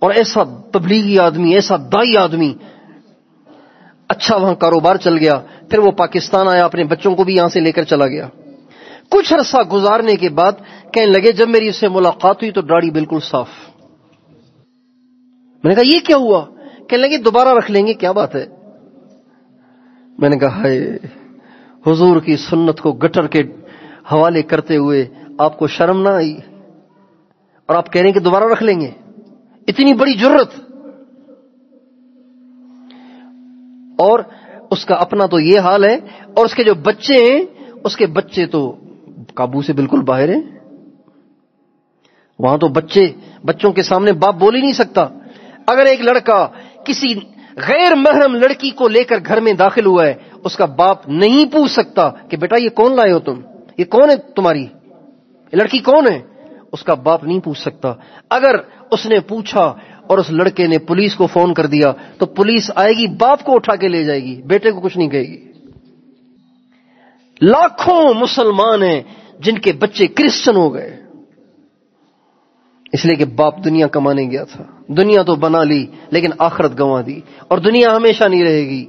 اور ایسا تبلیغی آدمی، ایسا دائی آدمی. اچھا وہاں کاروبار چل گیا. پھر وہ پاکستان آیا، اپنے بچوں کو بھی یہاں سے لے کر چلا گیا. کچھ عرصہ گزارنے کے بعد کہنے لگے، جب میری اس سے ملاقات ہوئی تو داڑھی بالکل صاف. میں نے کہا یہ کیا ہوا؟ کہنے لگے دوبارہ رکھ لیں گے. کیا بات ہے؟ میں نے کہا ہائے، حضور کی سنت کو گٹر کے حوالے کرتے ہوئے آپ کو شرم نہ آئی؟ اور آپ کہہ رہے ہیں کہ دوبارہ رکھ لیں گے، اتنی بڑی جرت. اور اس کا اپنا تو یہ حال ہے، اور اس کے جو بچے ہیں اس کے بچے تو قابو سے بالکل باہر ہیں. وہاں تو بچوں کے سامنے باپ بول ہی نہیں سکتا. اگر ایک لڑکا کسی غیر محرم لڑکی کو لے کر گھر میں داخل ہوا ہے، اس کا باپ نہیں پوچھ سکتا کہ بیٹا یہ کون لائے ہو تم، یہ کون ہے تمہاری، یہ لڑکی کون ہے. اس کا باپ نہیں پوچھ سکتا. اگر اس نے پوچھا اور اس لڑکے نے پولیس کو فون کر دیا تو پولیس آئے گی، باپ کو اٹھا کے لے جائے گی، بیٹے کو کچھ نہیں کہے گی. لاکھوں مسلمان ہیں جن کے بچے کرسچن ہو گئے اس لیے کہ باپ دنیا کمانے گیا تھا. دنیا تو بنا لی لیکن آخرت گنوا دی، اور دنیا ہمیشہ نہیں رہے گی.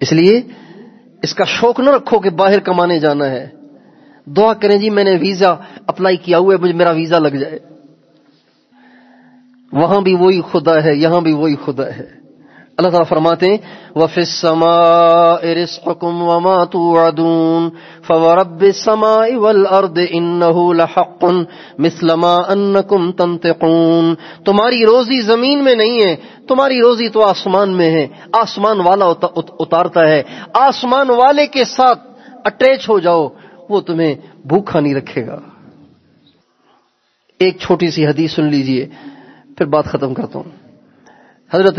اس لیے اس کا شوق نہ رکھو کہ باہر کمانے جانا ہے. دعا کریں جی میں نے ویزا اپلائی کیا ہوا ہے، مجھے میرا ویزا لگ جائے. وہاں بھی وہی خدا ہے، یہاں بھی وہی خدا ہے. اللہ تعالیٰ فرماتے ہیں وَفِي السَّمَاءِ رِزْقُكُمْ وَمَا تُوعَدُونَ فَوَرَبِّ السَّمَاءِ وَالْأَرْضِ إِنَّهُ لَحَقٌّ مِثْلَ مَا أَنَّكُمْ تَنطِقُونَ. تمہاری روزی زمین میں نہیں ہے، تمہاری روزی تو آسمان میں ہے. آسمان والا اتارتا ہے، آسمان والے کے ساتھ اٹیچ ہو جاؤ، وہ تمہیں بھوکا نہیں رکھے گا. ایک چھوٹی سی حدیث سن لیجئے پھر بات ختم کرتا ہوں. حضرت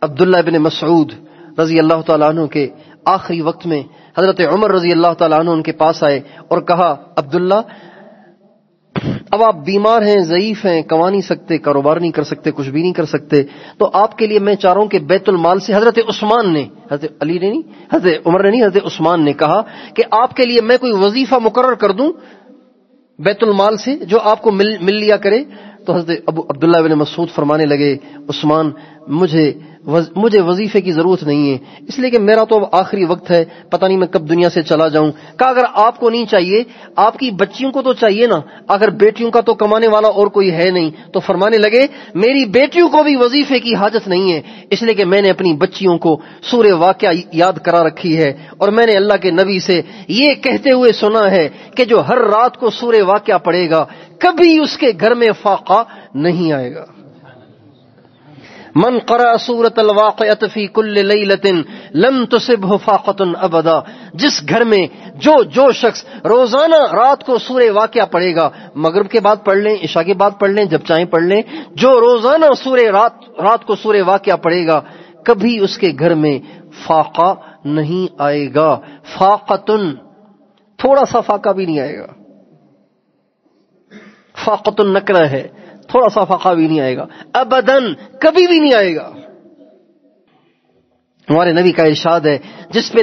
عبداللہ بن مسعود رضی اللہ تعالیٰ عنہ کے آخری وقت میں حضرت عمر رضی اللہ تعالیٰ عنہ ان کے پاس آئے اور کہا عبداللہ اب آپ بیمار ہیں، ضعیف ہیں، کما نہیں سکتے، کاروبار نہیں کر سکتے، کچھ بھی نہیں کر سکتے، تو آپ کے لیے میں چاہ رہا ہوں کہ بیت المال سے حضرت عثمان نے، حضرت علی نے نہیں، حضرت عمر نے نہیں، حضرت عثمان نے کہا کہ آپ کے لیے میں کوئی وظیفہ مقرر کر دوں بیت المال سے جو آپ کو مل لیا کرے. تو حضرت عبداللہ بن مسعود فرمانے لگے عثمان مجھے وظیفے کی ضرورت نہیں ہے، اس لیے کہ میرا تو اب آخری وقت ہے، پتہ نہیں میں کب دنیا سے چلا جاؤں. کہا اگر آپ کو نہیں چاہیے آپ کی بچیوں کو تو چاہیے نا، اگر بیٹیوں کا تو کمانے والا اور کوئی ہے نہیں. تو فرمانے لگے میری بیٹیوں کو بھی وظیفے کی حاجت نہیں ہے، اس لیے کہ میں نے اپنی بچیوں کو سورہ واقعہ یاد کرا رکھی ہے، اور میں نے اللہ کے نبی سے یہ کہتے ہوئے سنا ہے کہ جو ہر رات کو سورہ واقعہ پڑھے گا کبھی اس کے گھر میں فاقہ نہیں آئے گا. من قرأ سورة الواقعة في كل ليلة لم تصبه فاقة ابدا. جس گھر میں جو شخص روزانہ رات کو سورہ واقعہ پڑھے گا، مغرب کے بعد پڑھ لیں، عشاء کے بعد پڑھ لیں، جب چاہیں پڑھ لیں، جو روزانہ رات کو سورہ واقعہ پڑھے گا کبھی اس کے گھر میں فاقہ نہیں آئے گا. فاقتن تھوڑا سا فاقہ بھی نہیں آئے گا. فاقتن نکرہ ہے، تھوڑا سا فاقہ بھی نہیں آئے گا. ابداً کبھی بھی نہیں آئے گا. ہمارے نبی کا ارشاد ہے جس پہ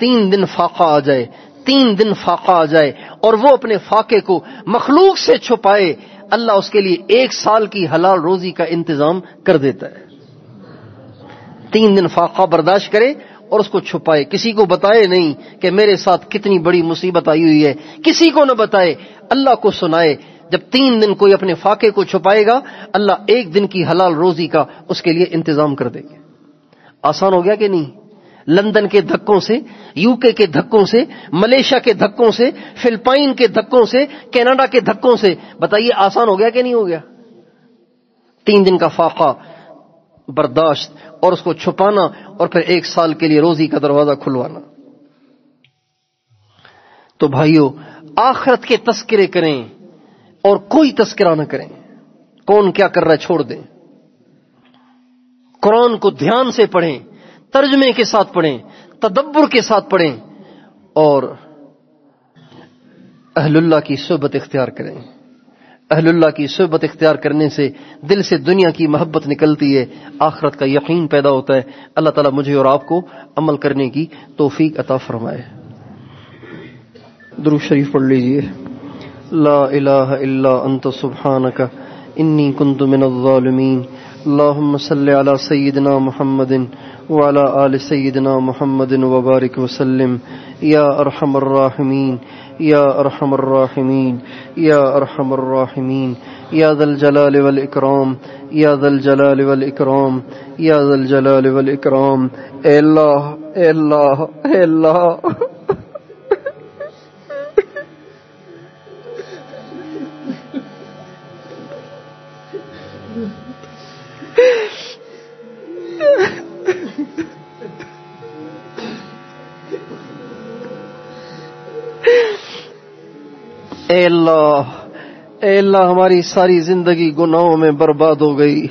تین دن فاقہ آ جائے، 3 دن فاقہ آ جائے اور وہ اپنے فاقے کو مخلوق سے چھپائے، اللہ اس کے لیے 1 سال کی حلال روزی کا انتظام کر دیتا ہے. 3 دن فاقہ برداشت کرے اور اس کو چھپائے، کسی کو بتائے نہیں کہ میرے ساتھ کتنی بڑی مصیبت آئی ہوئی ہے، کسی کو نہ بتائے، اللہ کو سنائے. جب 3 دن کوئی اپنے فاقے کو چھپائے گا اللہ 1 دن کی حلال روزی کا اس کے لیے انتظام کر دے گا. آسان ہو گیا کہ نہیں؟ لندن کے دھکوں سے، یو کے دھکوں سے، ملیشیا کے دھکوں سے، فلپائن کے دھکوں سے، کینیڈا کے دھکوں سے، بتائیے آسان ہو گیا کہ نہیں ہو گیا؟ 3 دن کا فاقہ برداشت اور اس کو چھپانا اور پھر 1 سال کے لیے روزی کا دروازہ کھلوانا. تو بھائیو آخرت کے تذکرے کریں اور کوئی تذکرہ نہ کریں. کون کیا کر رہا ہے چھوڑ دیں. قرآن کو دھیان سے پڑھیں، ترجمے کے ساتھ پڑھیں، تدبر کے ساتھ پڑھیں اور اہل اللہ کی صحبت اختیار کریں. اہل اللہ کی صحبت اختیار کرنے سے دل سے دنیا کی محبت نکلتی ہے، آخرت کا یقین پیدا ہوتا ہے. اللہ تعالیٰ مجھے اور آپ کو عمل کرنے کی توفیق عطا فرمائے. درود شریف پڑھ لیجئے. لا الہ الا انت سبحانک انی کنت من الظالمین. اللہم صلی علی سیدنا محمد وعلی آل سیدنا محمد وبارک وسلم. یا ارحم الراحمین یا ارحم الراحمین یا ارحم الراحمین یا ذا الجلال والاکرام یا ذا الجلال والاکرام یا ذا الجلال والاکرام. اے اللہ اے اللہ اے اللہ اے اللہ ہماری ساری زندگی گناہوں میں برباد ہو گئی،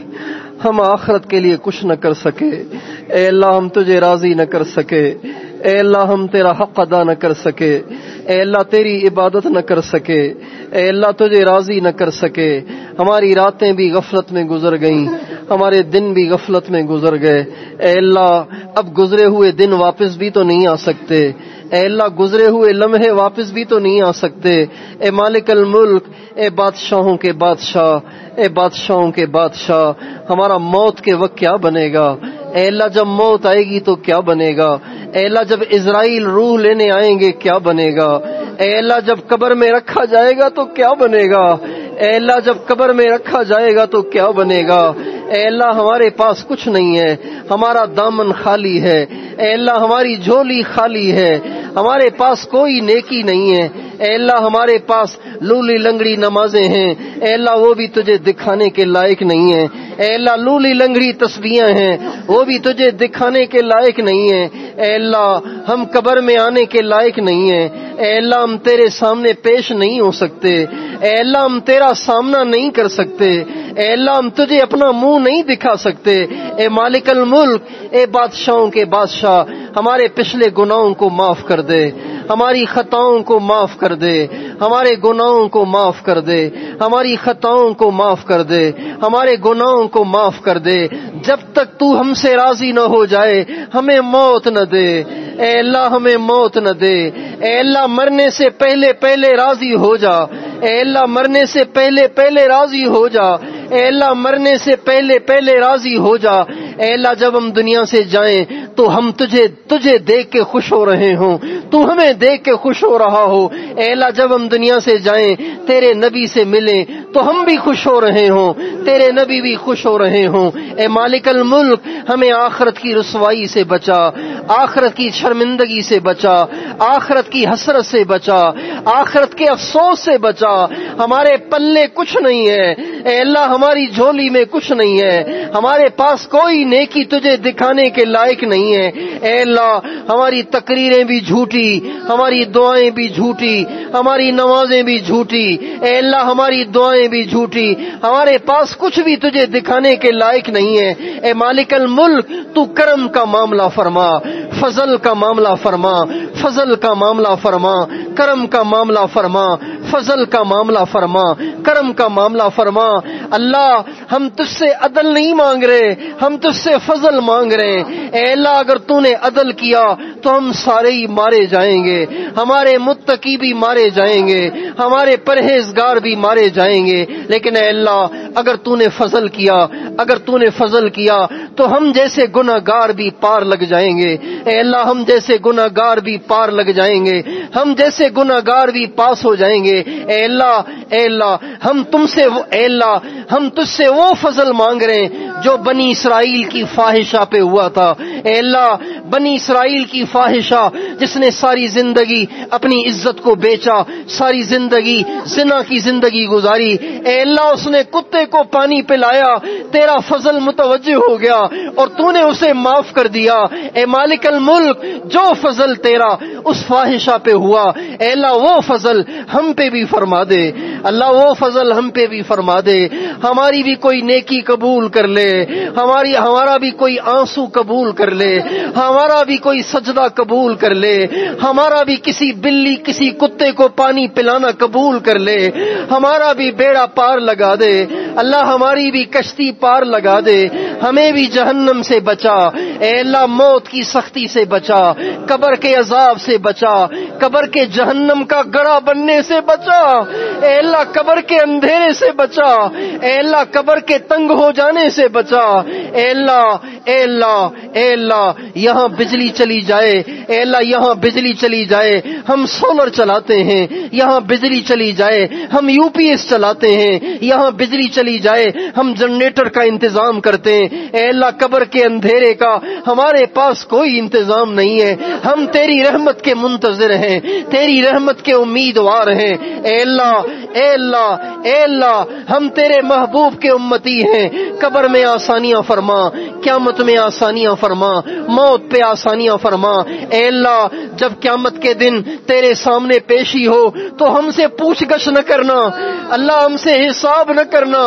ہم آخرت کے لیے کچھ نہ کر سکے، اے اللہ ہم تجھے راضی نہ کر سکے، اے اللہ ہم تیرا حق ادا نہ کر سکے، اے اللہ تیری عبادت نہ کر سکے، اے اللہ تجھے راضی نہ کر سکے، ہماری راتیں بھی غفلت میں گزر گئیں، ہمارے دن بھی غفلت میں گزر گئے، اے اللہ اب گزرے ہوئے دن واپس بھی تو نہیں آ سکتے، اے اللہ گزرے ہوئے لمحے واپس بھی تو نہیں آ سکتے، اے مالک الملک، اے بادشاہوں کے بادشاہ، اے بادشاہوں کے بادشاہ، ہمارا موت کے وقت کیا بنے گا؟ اے اللہ جب موت آئے گی تو کیا بنے گا؟ اے اللہ جب اسرائیل روح لینے آئیں گے کیا بنے گا؟ اے اللہ جب قبر میں رکھا جائے گا تو کیا بنے گا؟ اے اللہ جب قبر میں رکھا جائے گا تو کیا بنے گا؟ اے اللہ ہمارے پاس کچھ نہیں ہے، ہمارا دامن خالی ہے، اے اللہ ہماری جھولی خالی ہے، ہمارے پاس کوئی نیکی نہیں ہے، اے اللہ ہمارے پاس لولی لنگڑی نمازیں ہیں، اے اللہ وہ بھی تجھے دکھانے کے لائق نہیں ہیں، اے اللہ لولی لنگڑی تسبیحاں ہیں وہ بھی تجھے دکھانے کے لائق نہیں ہیں، اے اللہ ہم قبر میں آنے کے لائق نہیں ہیں، اے اللہ ہم تیرے سامنے پیش نہیں ہو سکتے، اے اللہ ہم تیرا سامنا نہیں کر سکتے، اے اللہ ہم تجھے اپنا منہ نہیں دکھا سکتے، اے مالک الملک، اے بادشاہوں کے بادشاہ، ہمارے پچھلے گناہوں کو معاف کر دے، ہماری خطاؤں کو معاف کر دے، ہمارے گناہوں کو معاف کر دے، ہماری خطاؤں کو معاف کر دے، ہمارے گناہوں کو معاف کر دے، جب تک تو ہم سے راضی نہ ہو جائے ہمیں موت نہ دے، اے اللہ ہمیں موت نہ دے، اے اللہ مرنے سے پہلے پہلے راضی ہو جا، اے اللہ مرنے سے پہلے پہلے راضی ہو جا، اے اللہ مرنے سے پہلے پہلے راضی ہو جا، اے اللہ جب ہم دنیا سے جائیں تو ہم تجھے دیکھ کے خوش ہو رہے ہوں، تو ہمیں دیکھ کے خوش ہو رہا ہو، اے اللہ جب ہم دنیا سے جائیں تیرے نبی سے ملیں تو ہم بھی خوش ہو رہے ہوں، تیرے نبی بھی خوش ہو رہے ہوں، اے مالک الملک ہمیں آخرت کی رسوائی سے بچا، آخرت کی شرمندگی سے بچا، آخرت کی حسرت سے بچا، آخرت کے افسوس سے بچا، ہمارے پلے کچھ نہیں ہے، اے اللہ ہماری جھولی میں کچھ نہیں ہے، ہمارے پاس کوئی نیکی تجھے دکھانے کے لائق نہیں ہے، اے اللہ ہماری تقریریں بھی جھوٹی، ہماری دعائیں بھی جھوٹی، ہماری نمازیں بھی جھوٹی، اے اللہ ہماری دعائیں بھی جھوٹی، ہمارے پاس کچھ بھی تجھے دکھانے کے لائق نہیں ہے، اے مالک الملک تو کرم کا معاملہ فرما، فضل کا معاملہ فرما، فضل کا معاملہ فرما، کرم کا معاملہ فرما، فضل کا معاملہ فرما، کرم کا معاملہ فرما، اللہ ہم تجھ سے عدل نہیں مانگ رہے، ہم تجھ سے فضل مانگ رہے ہیں، اے اللہ اگر تو نے عدل کیا تو ہم سارے ہی مارے جائیں گے، ہمارے متقی بھی مارے جائیں گے، ہمارے پرہیزگار بھی مارے جائیں گے، لیکن اے اللہ اگر تو نے فضل کیا، اگر تو نے فضل کیا تو ہم جیسے گناہگار بھی پار لگ جائیں گے، اے اللہ ہم جیسے گناہگار بھی پار لگ جائیں گے، ہم جیسے گناہگار بھی پاس ہو جائیں گے، اے اللہ ہم اے اللہ ہم تجھ سے وہ فضل مانگ رہے ہیں جو بنی اسرائیل کی فاحشہ پہ ہوا تھا، اے اللہ بنی اسرائیل کی فاحشہ جس نے ساری زندگی اپنی عزت کو بیچا، ساری زندگی زنا کی زندگی گزاری، اے اللہ اس نے کتے کو پانی پلایا، تیرا فضل متوجہ ہو گیا اور تو نے اسے معاف کر دیا، اے مالک الملک جو فضل تیرا اس فاحشہ پہ ہوا، اے اللہ وہ فضل ہم پہ بھی فرما دے، اللہ وہ فضل ہم پہ بھی فرما دے، ہماری بھی کوئی نیکی قبول کر لے، ہمارا بھی کوئی آنسو قبول کر لے، ہمارا بھی کوئی سجدہ قبول کر لے، ہمارا بھی کسی بلی کسی کتے کو پانی پلانا قبول کر لے، ہمارا بھی بیڑا پار لگا دے، اللہ ہماری بھی کشتی پار لگا دے، ہمیں بھی جہنم سے بچا، اے اللہ موت کی سختی سے بچا، قبر کے عذاب سے بچا، قبر کے جہنم کا گڑھا بننے سے بچا، اے اللہ قبر کے اندھیرے سے بچا، اے اللہ قبر کے تنگ ہو جانے سے بچا، اے اللہ یہاں بجلی چلی جائے، اے اللہ یہاں بجلی چلی جائے ہم سولر چلاتے ہیں، یہاں بجلی چلی جائے ہم یو پی ایس چلاتے ہیں، یہاں بجلی چلی جائے ہم جنریٹر کا انتظام کرتے ہیں، اے اللہ قبر کے اندھیرے کا ہمارے پاس کوئی انتظام نہیں ہے، ہم تیری رحمت کے منتظر ہیں، تیری رحمت کے امیدوار ہیں، اے اللہ اے اللہ ہم تیرے محبوب کے امتی ہیں، قبر میں آسانیاں فرما، قیامت میں آسانیاں فرما، موت پہ آسانیاں فرما۔ اے اللہ جب قیامت کے دن تیرے سامنے پیشی ہو تو ہم سے پوچھ گچھ نہ کرنا، اللہ ہم سے حساب نہ کرنا،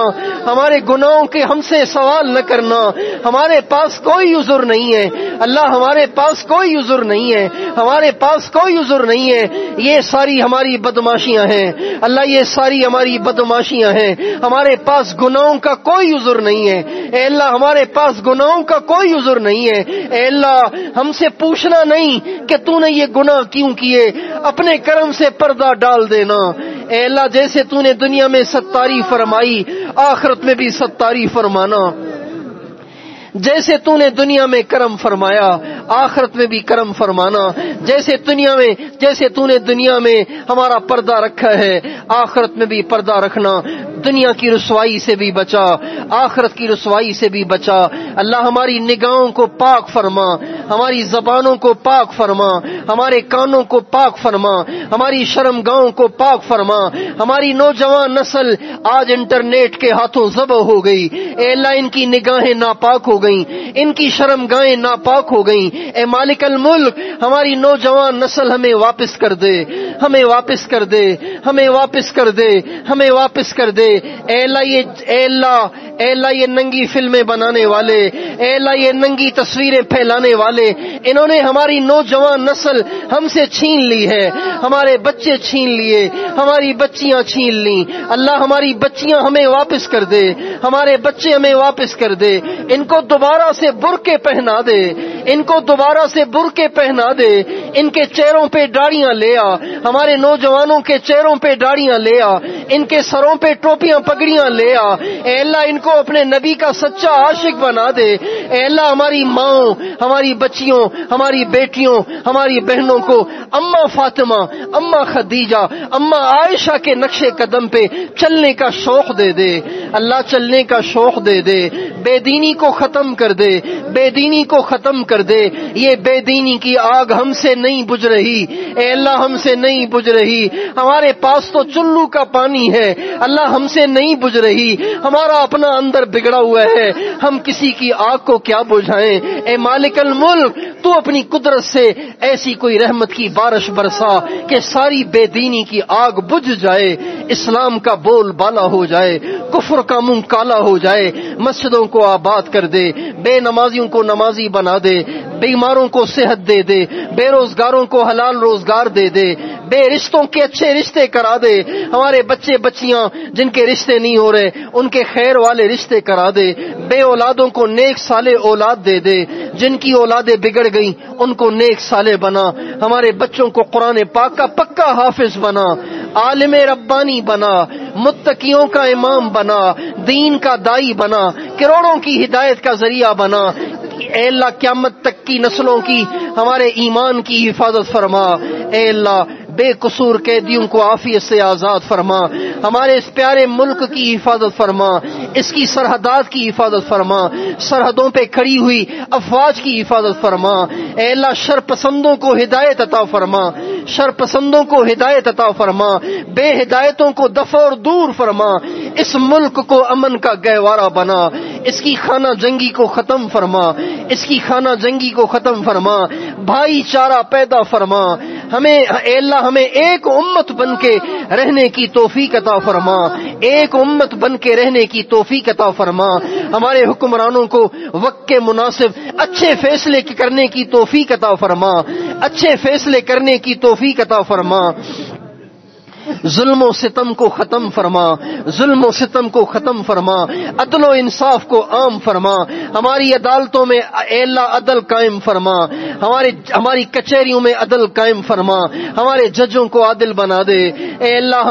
ہمارے گناہوں کے ہم سے سوال نہ کرنا۔ ہمارے پاس کوئی عذر نہیں ہے اللہ، ہمارے پاس کوئی عذر نہیں ہے، ہمارے پاس کوئی عذر نہیں ہے۔ یہ ساری ہماری بدماشیاں ہیں اللہ، یہ ساری ہماری بدماشیاں ہیں، ہمارے پاس گناہوں کا کوئی عذر نہیں ہے۔ اے اللہ ہمارے پاس گناہوں کا کوئی عذر نہیں ہے۔ اے اللہ ہم سے پوچھنا نہیں کہ تو نے یہ گناہ کیوں کیے، اپنے کرم سے پردہ ڈال دینا۔ اے اللہ جیسے تو نے دنیا میں ستاری فرمائی آخرت میں بھی ستاری فرمانا، جیسے تو نے دنیا میں کرم فرمایا آخرت میں بھی کرم فرمانا، جیسے تو نے دنیا میں ہمارا پردہ رکھا ہے آخرت میں بھی پردہ رکھنا۔ دنیا کی رسوائی سے بھی بچا، آخرت کی رسوائی سے بھی بچا۔ اللہ ہماری نگاہوں کو پاک فرما، ہماری زبانوں کو پاک فرما، ہمارے کانوں کو پاک فرما، ہماری شرمگاہوں کو پاک فرما۔ ہماری نوجوان نسل آج انٹرنیٹ کے ہاتھوں ذبح ہو گئی، اے اللہ ان کی نگاہیں ناپاک ہو گئیں، ان کی شرمگاہیں ناپاک ہو گئیں۔ اے مالک الملک ہماری نوجوان نسل ہمیں واپس کر دے، ہمیں واپس کر دے، ہمیں واپس کر دے، ہمیں واپس کر دے۔ اے اللہ یہ ننگی فلمیں بنانے والے، اے اللہ یہ ننگی تصویریں پھیلانے والے، انہوں نے ہماری نوجوان نسل ہم سے چھین لی ہے، ہمارے بچے چھین لیے، ہماری بچیاں چھین لیں۔ اللہ ہماری بچیاں ہمیں واپس کر دے، ہمارے بچے ہمیں واپس کر دے، ان کو دوبارہ سے برقعے پہنا دے، ان کو دوبارہ سے برقعے پہنا دے، ان کے چہروں پہ داڑیاں لے آ، ہمارے نوجوانوں کے چہروں پہ داڑیاں لے آ، ان کے سروں پہ ٹوپیاں پگڑیاں لے آ۔ اے اللہ ان کو اپنے نبی کا سچا عاشق بنا دے۔ اے اللہ ہماری ماؤں، ہماری بچیوں، ہماری بیٹیوں، ہماری بہنوں کو اماں فاطمہ، اماں خدیجہ، اماں عائشہ کے نقش قدم پہ چلنے کا شوق دے دے اللہ، چلنے کا شوق دے دے۔ بے دینی کو ختم کر دے، بے دینی کو ختم کر دے۔ یہ بے دینی کی آگ ہم سے نہیں بجھ رہی، اے اللہ ہم سے نہیں بجھ رہی۔ ہمارے پاس تو چلو کا پانی ہے اللہ، ہم سے نہیں بجھ رہی، ہمارا اپنا اندر بگڑا ہوا ہے، ہم کسی کی آگ کو کیا بجھائیں۔ اے مالک الملک تو اپنی قدرت سے ایسی کوئی رحمت کی بارش برسا کہ ساری بے دینی کی آگ بجھ جائے، اسلام کا بول بالا ہو جائے، کفر کا منہ کالا ہو جائے، مسجدوں کو آباد کر دے، بے نمازیوں کو نمازی بنا دے، بیماروں کو صحت دے دے، بے روزگاروں کو حلال روزگار دے دے، بے رشتوں کے اچھے رشتے کرا دے، ہمارے بچے بچیاں جن کے رشتے نہیں ہو رہے ان کے خیر والے رشتے کرا دے، بے اولادوں کو نیک صالح اولاد دے دے، جن کی اولادیں بگڑ گئیں ان کو نیک صالح بنا، ہمارے بچوں کو قرآن پاک کا پکا حافظ بنا، عالم ربانی بنا، متقیوں کا امام بنا، دین کا دائی بنا، کروڑوں کی ہدایت کا ذریعہ بنا۔ اے اللہ قیامت تک کی نسلوں کی ہمارے ایمان کی حفاظت فرما۔ اے اللہ بے قصور قیدیوں کو عافیت سے آزاد فرما، ہمارے اس پیارے ملک کی حفاظت فرما، اس کی سرحدات کی حفاظت فرما، سرحدوں پہ کھڑی ہوئی افواج کی حفاظت فرما۔ اے اللہ شر پسندوں کو ہدایت عطا فرما، شر پسندوں کو ہدایت عطا فرما، بے ہدایتوں کو دفع اور دور فرما، اس ملک کو امن کا گہوارہ بنا، اس کی خانہ جنگی کو ختم فرما، اس کی خانہ جنگی کو ختم فرما، بھائی چارہ پیدا فرما، اے اللہ ہمیں ایک امت بن کے رہنے کی توفیق عطا فرما، ایک امت بن کے رہنے کی توفیق عطا فرما، ہمارے حکمرانوں کو وقت کے مناسب اچھے فیصلے کرنے کی توفیق عطا فرما، اچھے فیصلے کرنے کی توفیق عطا فرما، ظلم و ستم کو ختم فرما، ظلم و ستم کو ختم فرما، عدل و انصاف کو عام فرما، ہماری عدالتوں میں اے اللہ عدل قائم فرما، ہماری کچہریوں میں عدل قائم فرما، ہمارے ججوں کو عادل بنا دے، اے اللہ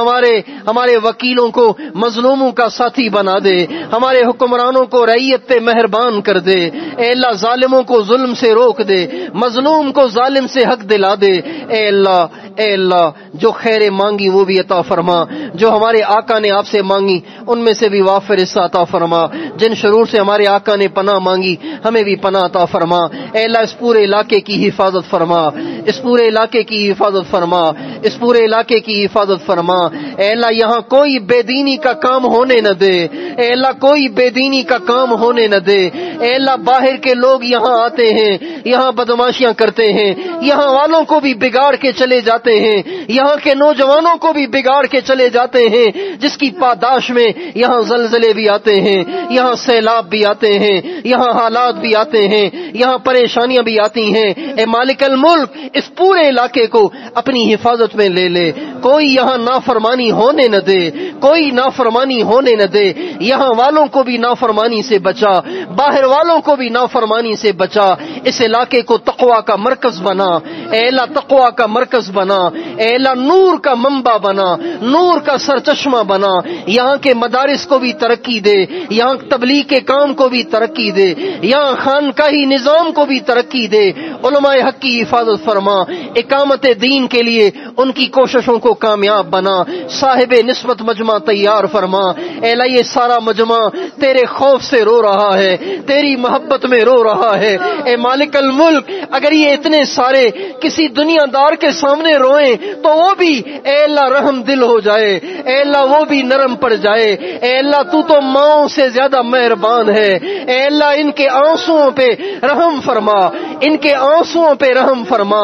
ہمارے وکیلوں کو مظلوموں کا ساتھی بنا دے، ہمارے حکمرانوں کو رعیت پہ مہربان کر دے، اے اللہ ظالموں کو ظلم سے روک دے، مظلوم کو ظالم سے حق دلا دے، اے اللہ اے اللہ جو خیر مانگی وہ بھی عطا فرما، جو ہمارے آقا نے آپ سے مانگی ان میں سے بھی وافر حصہ عطا فرما، جن شرور سے ہمارے آقا نے پناہ مانگی ہمیں بھی پناہ عطا فرما۔ اے اللہ اس پورے علاقے کی حفاظت فرما، اس پورے علاقے کی حفاظت فرما، اس پورے علاقے کی حفاظت فرما۔ اے اللہ یہاں کوئی بے دینی کا کام ہونے نہ دے، اے اللہ کوئی بے دینی کا کام ہونے نہ دے۔ اے اللہ باہر کے لوگ یہاں آتے ہیں، یہاں بدماشیاں کرتے ہیں، یہاں والوں کو بھی بگاڑ کے چلے جاتے ہیں، یہاں کے نوجوانوں کو بھی بگاڑ کے چلے جاتے ہیں، جس کی پاداش میں یہاں زلزلے بھی آتے ہیں، یہاں سیلاب بھی آتے ہیں، یہاں حالات بھی آتے ہیں، یہاں پریشانیاں بھی آتی ہیں۔ اے مالک الملک اس پورے علاقے کو اپنی حفاظت میں لے لے، کوئی یہاں نافرمانی ہونے نہ دے، کوئی نافرمانی ہونے نہ دے، یہاں والوں کو بھی نافرمانی سے بچا، باہر والوں کو بھی نافرمانی سے بچا۔ اس علاقے کو تقوی کا مرکز بنا، اے اللہ تقوی کا مرکز بنا، اے اللہ نور کا منبع بنا، نور کا سرچشمہ بنا۔ یہاں کے مدارس کو بھی ترقی دے، یہاں تبلیغ کے کام کو بھی ترقی دے، یہاں خانقاہی نظام کو بھی ترقی دے۔ علماء حق کی حفاظت فرما، اقامت دین کے لیے ان کی کوششوں کو کامیاب بنا۔ صاحب نسبت مجمع تیار فرما، اے اللہ یہ سارا مجمع تیرے خوف سے رو رہا ہے، تیری محبت میں رو رہا ہے۔ اے مالک الملک اگر یہ اتنے سارے کسی دنیا دار کے سامنے روئیں تو وہ بھی اے اللہ رحم دل ہو جائے، اے اللہ وہ بھی نرم پڑ جائے۔ اے اللہ تو تو ماؤں سے زیادہ مہربان ہے، اے اللہ ان کے آنسوؤں پہ رحم فرما، ان کے آنسوؤں پہ رحم فرما۔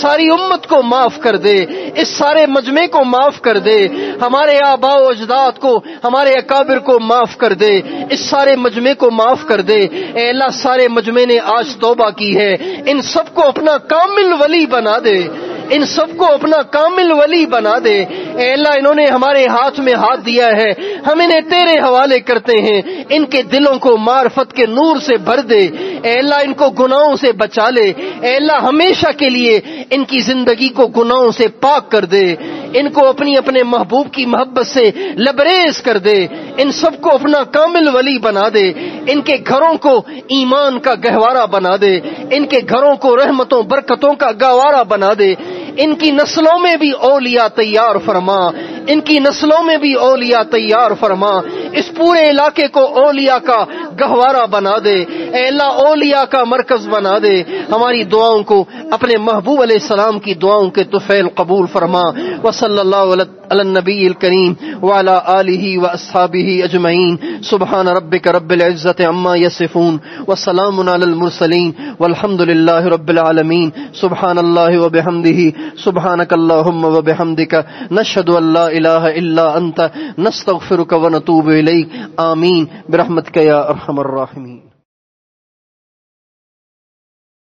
ساری امت کو معاف کر دے، اس سارے مجمع کو معاف کر دے، ہمارے آباء و اجداد کو، ہمارے اکابر کو معاف کر دے، اس سارے مجمع کو معاف کر دے۔ اے اللہ سارے مجمع نے آج توبہ کی ہے، ان سب کو اپنا کامل ولی بنا دے، ان سب کو اپنا کامل ولی بنا دے۔ اے اللہ انہوں نے ہمارے ہاتھ میں ہاتھ دیا ہے، ہم انہیں تیرے حوالے کرتے ہیں، ان کے دلوں کو معرفت کے نور سے بھر دے۔ اے اللہ ان کو گناہوں سے بچا لے، اے اللہ ہمیشہ کے لیے ان کی زندگی کو گناہوں سے پاک کر دے، ان کو اپنے محبوب کی محبت سے لبریز کر دے، ان سب کو اپنا کامل ولی بنا دے، ان کے گھروں کو ایمان کا گہوارہ بنا دے، ان کے گھروں کو رحمتوں برکتوں کا گہوارہ بنا دے، ان کی نسلوں میں بھی اولیاء تیار فرما، ان کی نسلوں میں بھی اولیاء تیار فرما، اس پورے علاقے کو اولیاء کا گہوارہ بنا دے، اے اللہ اولیاء کا مرکز بنا دے۔ ہماری دعاؤں کو اپنے محبوب علیہ السلام کی دعاؤں کے طفیل قبول فرما۔ وصلی اللہ علی النبی الکریم وعلی آلہ واصحابہ اجمعین۔ سبحان ربک رب العزۃ عما یصفون وسلام علی المرسلین والحمد للہ رب العالمین۔ سبحان اللہ وبحمدہ، سبحانک اللہم وبحمدک، نشہد ان لا الہ الا انت، نستغفرک ونتوب الیک۔ آمین برحمتک یا ارحم الراحمین۔